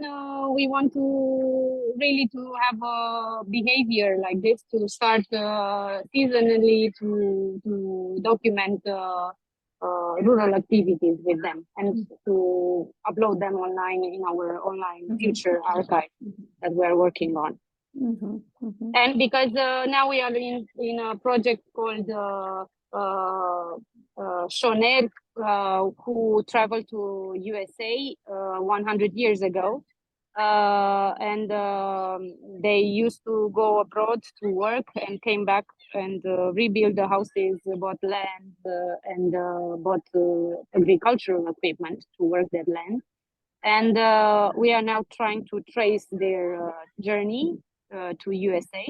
S4: we want to really to have a behavior like this, to start seasonally to document rural activities with them, and to upload them online in our online future archive that we're working on. And because now we are in a project called Shoner, who traveled to USA 100 years ago, and they used to go abroad to work and came back and rebuild the houses, bought land, and bought agricultural equipment to work that land. And we are now trying to trace their journey to USA,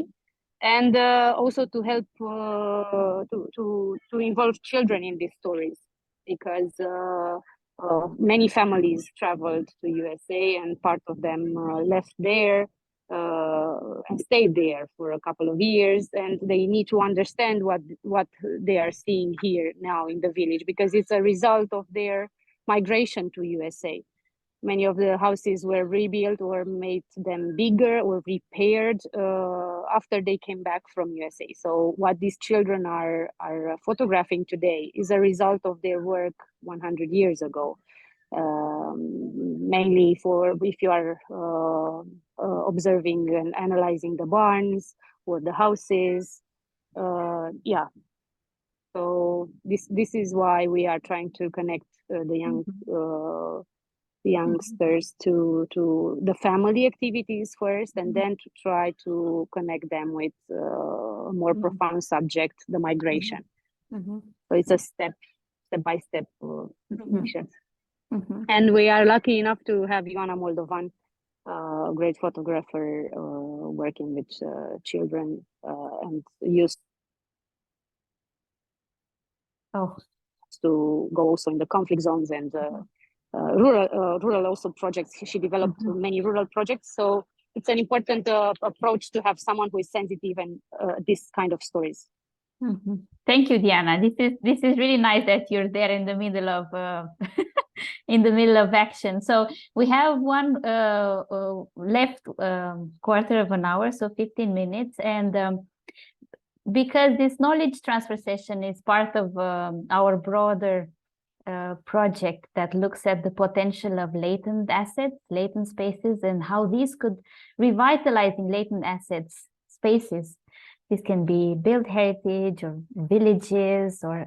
S4: and also to help to involve children in these stories, because many families traveled to USA, and part of them left there and stayed there for a couple of years, and they need to understand what they are seeing here now in the village, because it's a result of their migration to USA. Many of the houses were rebuilt or made them bigger or repaired after they came back from USA. So what these children are photographing today is a result of their work 100 years ago. Mainly for if you are observing and analyzing the barns or the houses. Yeah. So this is why we are trying to connect the youngsters to the family activities first, and then to try to connect them with a more profound subject, the migration. So it's a step-by-step mission. And we are lucky enough to have Ioana Moldovan, a great photographer, working with children and youth. To go also in the conflict zones and rural also projects. She developed many rural projects, so it's an important approach to have someone who is sensitive and this kind of stories.
S6: Thank you, Diana. This is really nice that you're there in the middle of in the middle of action. So we have one left quarter of an hour, so 15 minutes, and because this knowledge transfer session is part of our broader project that looks at the potential of latent assets, latent spaces, and how these could revitalizing latent assets, spaces. This can be built heritage or villages or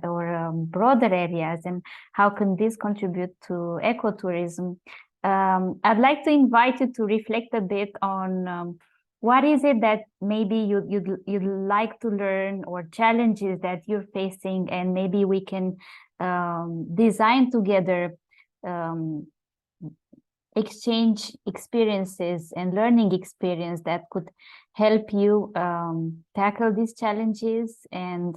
S6: broader areas, and how can this contribute to ecotourism? I'd like to invite you to reflect a bit on what is it that maybe you'd like to learn, or challenges that you're facing, and maybe we can design together exchange experiences and learning experience that could help you tackle these challenges and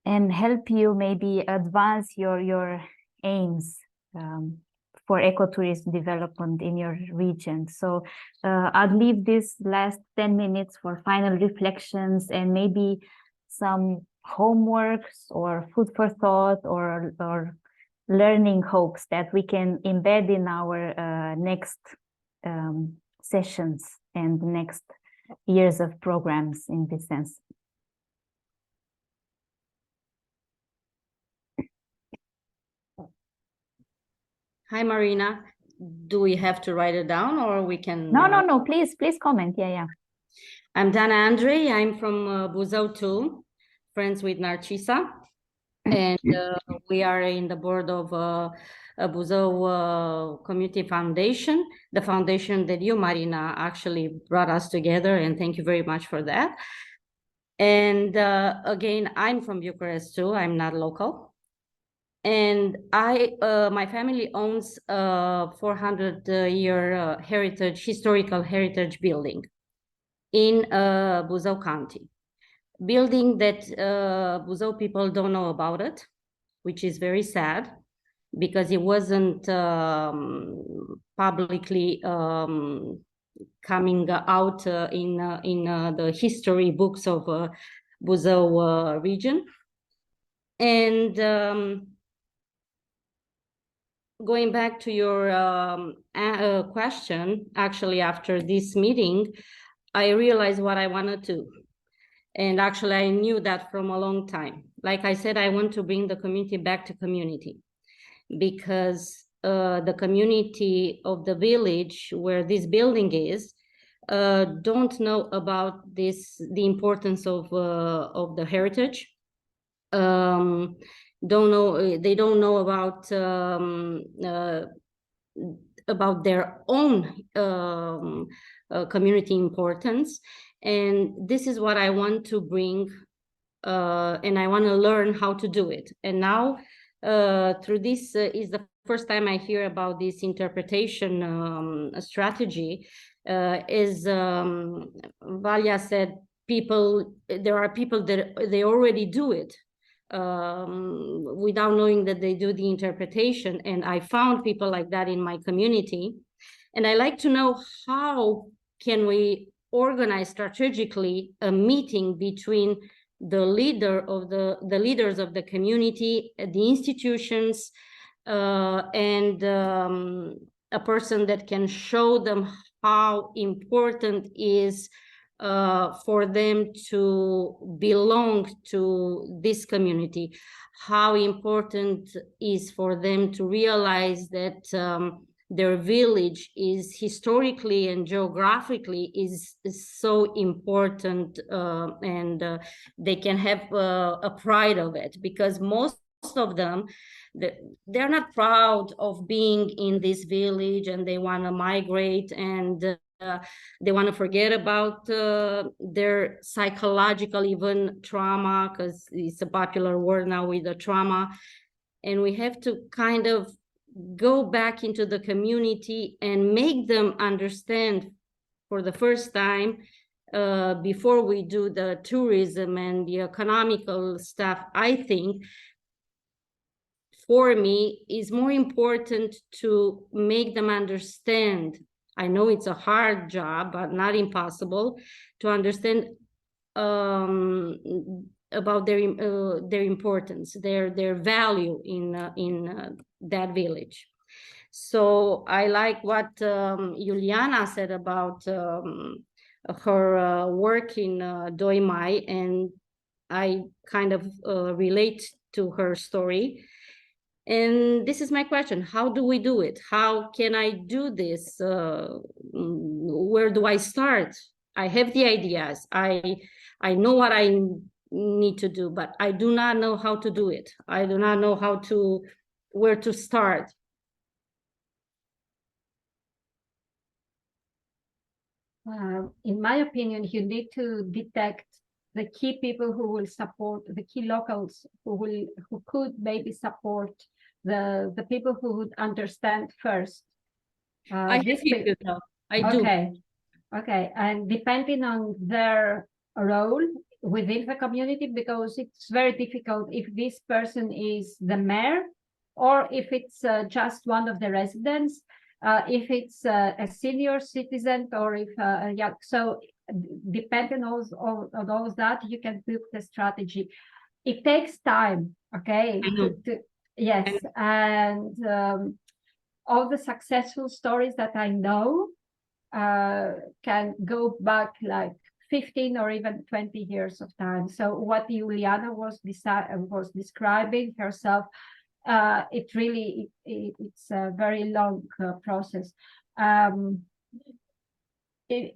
S6: help you maybe advance your aims for ecotourism development in your region. So I'd leave this last 10 minutes for final reflections and maybe some homeworks or food for thought or learning hopes that we can embed in our next sessions and next years of programs in this sense.
S8: Hi, Marina. Do we have to write it down, or we can?
S6: No. Please comment. Yeah.
S8: I'm Dana Andre. I'm from Buzău too, friends with Narcisa, and we are in the board of Buzău Community Foundation, the foundation that you, Marina, actually brought us together, and thank you very much for that. And again, I'm from Bucharest too. I'm not local. And my family owns a 400-year historical heritage building in Buzău County. Building that Buzău people don't know about it, which is very sad. because it wasn't publicly coming out in the history books of Buzău region. And going back to your question, actually after this meeting, I realized what I wanted to. And actually I knew that from a long time. Like I said, I want to bring the community back to community, because the community of the village where this building is don't know about this, the importance of the heritage. They don't know about their own community importance. And this is what I want to bring, and I want to learn how to do it. And now through this is the first time I hear about this interpretation strategy. As Valia said, there are people that they already do it without knowing that they do the interpretation. And I found people like that in my community. And I like to know, how can we organize strategically a meeting between the leaders of the community, the institutions, and a person that can show them how important is for them to belong to this community, how important is for them to realize that their village is historically and geographically is so important, and they can have a pride of it, because most of them, they're not proud of being in this village, and they want to migrate, and they want to forget about their psychological even trauma, because it's a popular word now with the trauma. And we have to kind of go back into the community and make them understand for the first time, before we do the tourism and the economical stuff. I think for me is more important to make them understand. I know it's a hard job, but not impossible, to understand about their importance, their value in that village. So I like what Juliana said about her work in Doi Mai, and I kind of relate to her story. And this is my question: how do we do it? How can I do this? Where do I start? I have the ideas. I know what I need to do, but I do not know how to do it. I do not know where to start.
S2: In my opinion, you need to detect the key people who will support, the key locals who could maybe support the people who would understand first.
S8: I do.
S2: Okay, and depending on their role within the community, because it's very difficult if this person is the mayor, or if it's just one of the residents, if it's a senior citizen, or if yeah. So depending on all that, you can build the strategy. It takes time. Okay. Yes, and all the successful stories that I know can go back like 15 or even 20 years of time. So what Juliana was describing herself, it's a very long process. It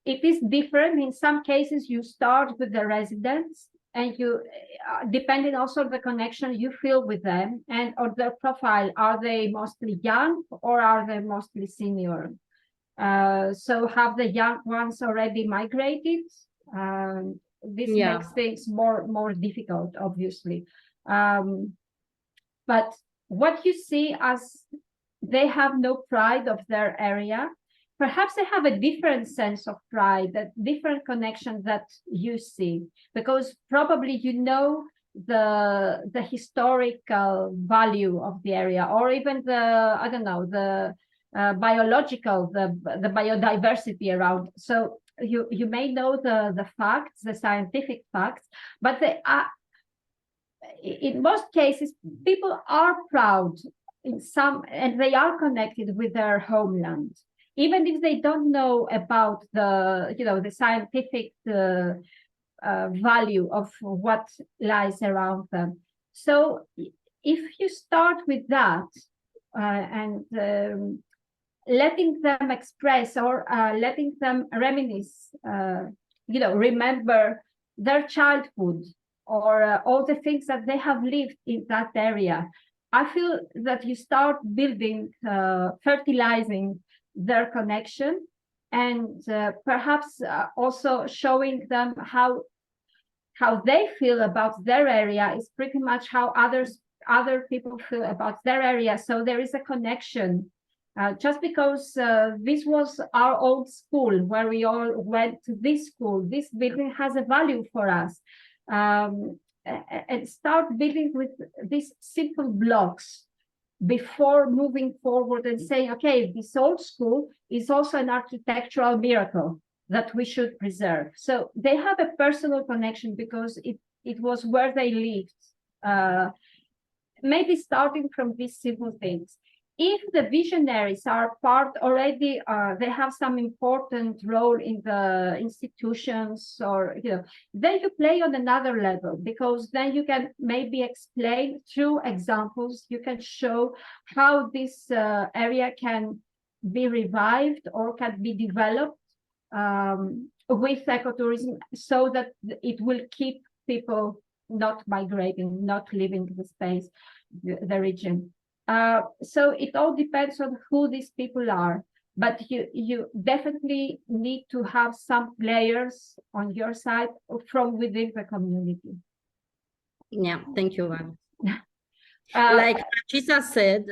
S2: is different. In some cases, you start with the residents, and you, depending also on the connection you feel with them and or their profile, are they mostly young or are they mostly senior? So have the young ones already migrated? This makes things more difficult, obviously. But what you see as they have no pride of their area, perhaps they have a different sense of pride, that different connection that you see, because probably you know the historical value of the area, or even the, I don't know, the biological, the biodiversity around. So you may know the facts, the scientific facts, but they are, in most cases, people are proud in some, and they are connected with their homeland, even if they don't know about the, you know, the scientific value of what lies around them. So if you start with that and letting them express, or letting them reminisce, you know, remember their childhood, or all the things that they have lived in that area, I feel that you start building, fertilizing their connection, and perhaps also showing them how they feel about their area is pretty much how other people feel about their area. So there is a connection. Just because this was our old school where we all went to this school, this building has a value for us. And start building with these simple blocks before moving forward and saying, okay, this old school is also an architectural miracle that we should preserve. So they have a personal connection because it was where they lived. Maybe starting from these simple things. If the visionaries are part already, they have some important role in the institutions, or, you know, then you play on another level, because then you can maybe explain through examples, you can show how this area can be revived or can be developed with ecotourism, so that it will keep people not migrating, not leaving the space, the region. So it all depends on who these people are, but you definitely need to have some players on your side from within the community.
S8: Yeah, thank you, Val. Like Francesca said,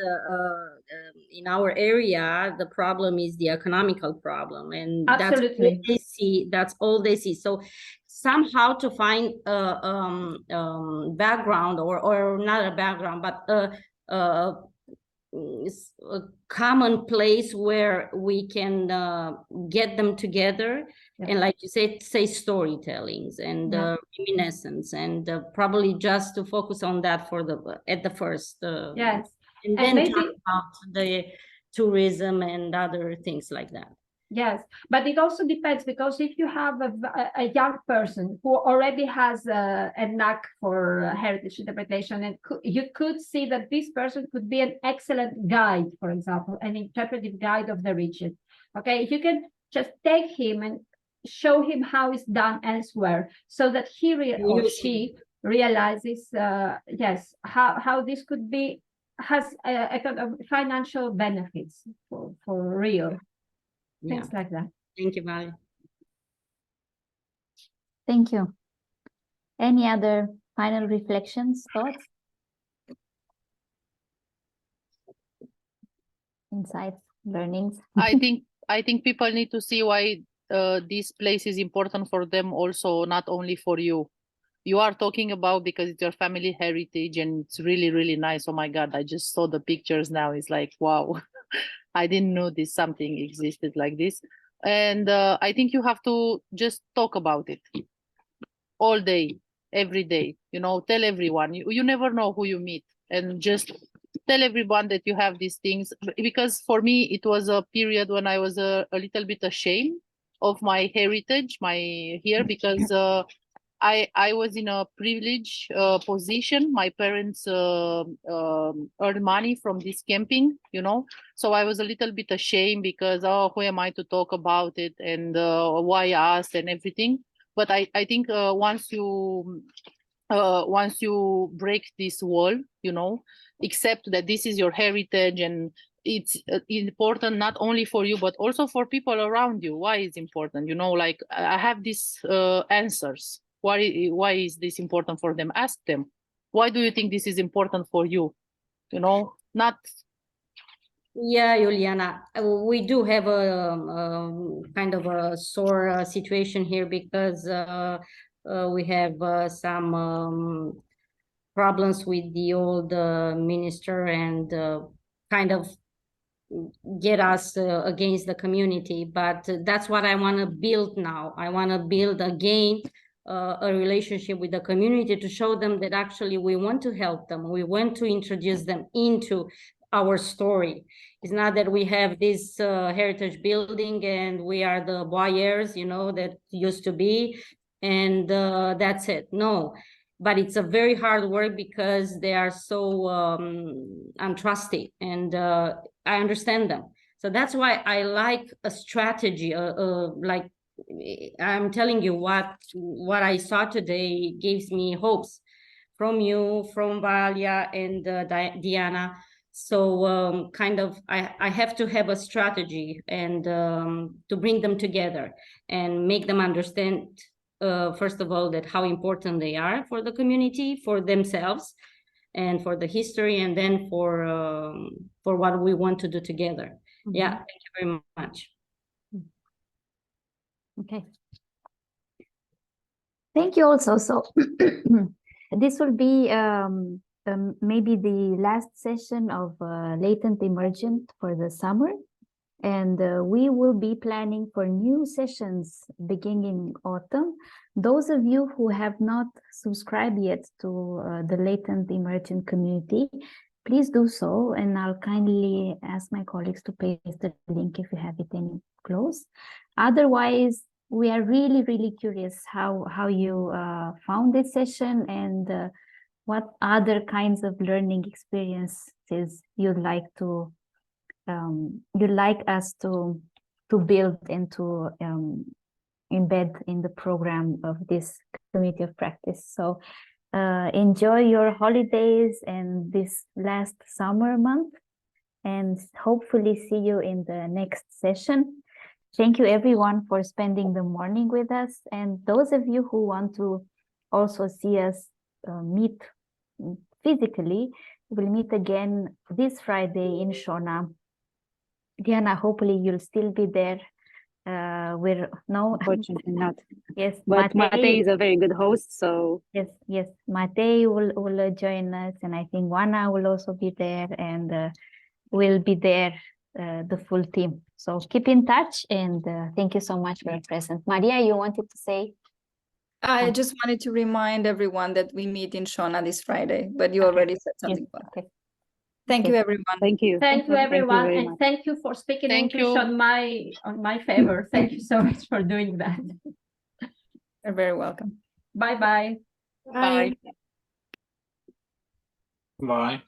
S8: in our area, the problem is the economical problem, and
S2: absolutely,
S8: that's all they see. That's all they see. So somehow to find background, or not a background, but a common place where we can get them together, and like you said, say storytellings and reminiscence, and probably just to focus on that for at the first,
S2: yes,
S8: and then maybe talk about the tourism and other things like that.
S2: Yes, but it also depends, because if you have a young person who already has a knack for heritage interpretation, and you could see that this person could be an excellent guide, for example, an interpretive guide of the region. Okay, you can just take him and show him how it's done elsewhere, so that he or she realizes, yes, how this could be, has a kind of financial benefits for real. Things like that.
S8: Thank you, Valerie.
S6: Thank you. Any other final reflections, thoughts? Insights, learnings?
S5: I think people need to see why this place is important for them also, not only for you. You are talking about because it's your family heritage and it's really, really nice. Oh my God, I just saw the pictures now. It's like, wow. I didn't know something existed like this. And I think you have to just talk about it all day, every day, you know, tell everyone. You never know who you meet, and just tell everyone that you have these things. Because for me, it was a period when I was a little bit ashamed of my heritage, because I was in a privileged position. My parents earned money from this camping, you know. So I was a little bit ashamed because, oh, who am I to talk about it, and why us and everything. But I think once you break this wall, you know, accept that this is your heritage, and it's important not only for you but also for people around you. Why is important? You know, like I have these answers. Why is this important for them? Ask them. Why do you think this is important for you? You know, not.
S8: Yeah, Juliana, we do have a kind of a sore situation here, because we have some problems with the old minister and kind of get us against the community. But that's what I want to build now. I want to build again a relationship with the community to show them that actually we want to help them. We want to introduce them into our story. It's not that we have this heritage building and we are the voyeurs, you know, that used to be, and that's it. No, but it's a very hard work because they are so untrusty, and I understand them. So that's why I like a strategy, like I'm telling you what I saw today gives me hopes from you, from Valia and Diana. So kind of I have to have a strategy and to bring them together and make them understand, first of all, that how important they are for the community, for themselves, and for the history, and then for what we want to do together. Mm-hmm. Yeah, thank you very much.
S6: Okay. Thank you also. So this will be maybe the last session of Latent Emergent for the summer. And we will be planning for new sessions beginning in autumn. Those of you who have not subscribed yet to the Latent Emergent community, please do so. And I'll kindly ask my colleagues to paste the link if you have it in close. Otherwise, we are really, really curious how you found this session and what other kinds of learning experiences you'd like us to build and to embed in the program of this community of practice. So enjoy your holidays and this last summer month, and hopefully see you in the next session. Thank you everyone for spending the morning with us, and those of you who want to also see us meet physically, we'll meet again this Friday in Shona. Diana, hopefully you'll still be there.
S4: Unfortunately not.
S6: Yes,
S4: but Matei is a very good host, so
S6: yes, Matei will join us, and I think Juana will also be there, and we'll be there, the full team. So keep in touch, and thank you so much for your presence. Maria, you wanted to say?
S1: I just wanted to remind everyone that we meet in Shona this Friday, but you already said something about it.
S6: Okay.
S1: Thank you, everyone.
S8: Thank you.
S2: Thank you, everyone,
S8: Thank you
S2: and thank you for speaking
S5: Thank
S2: English
S5: you.
S2: on my favor. Thank you so much for doing that.
S1: You're very welcome.
S2: Bye-bye.
S5: Bye.
S9: Bye.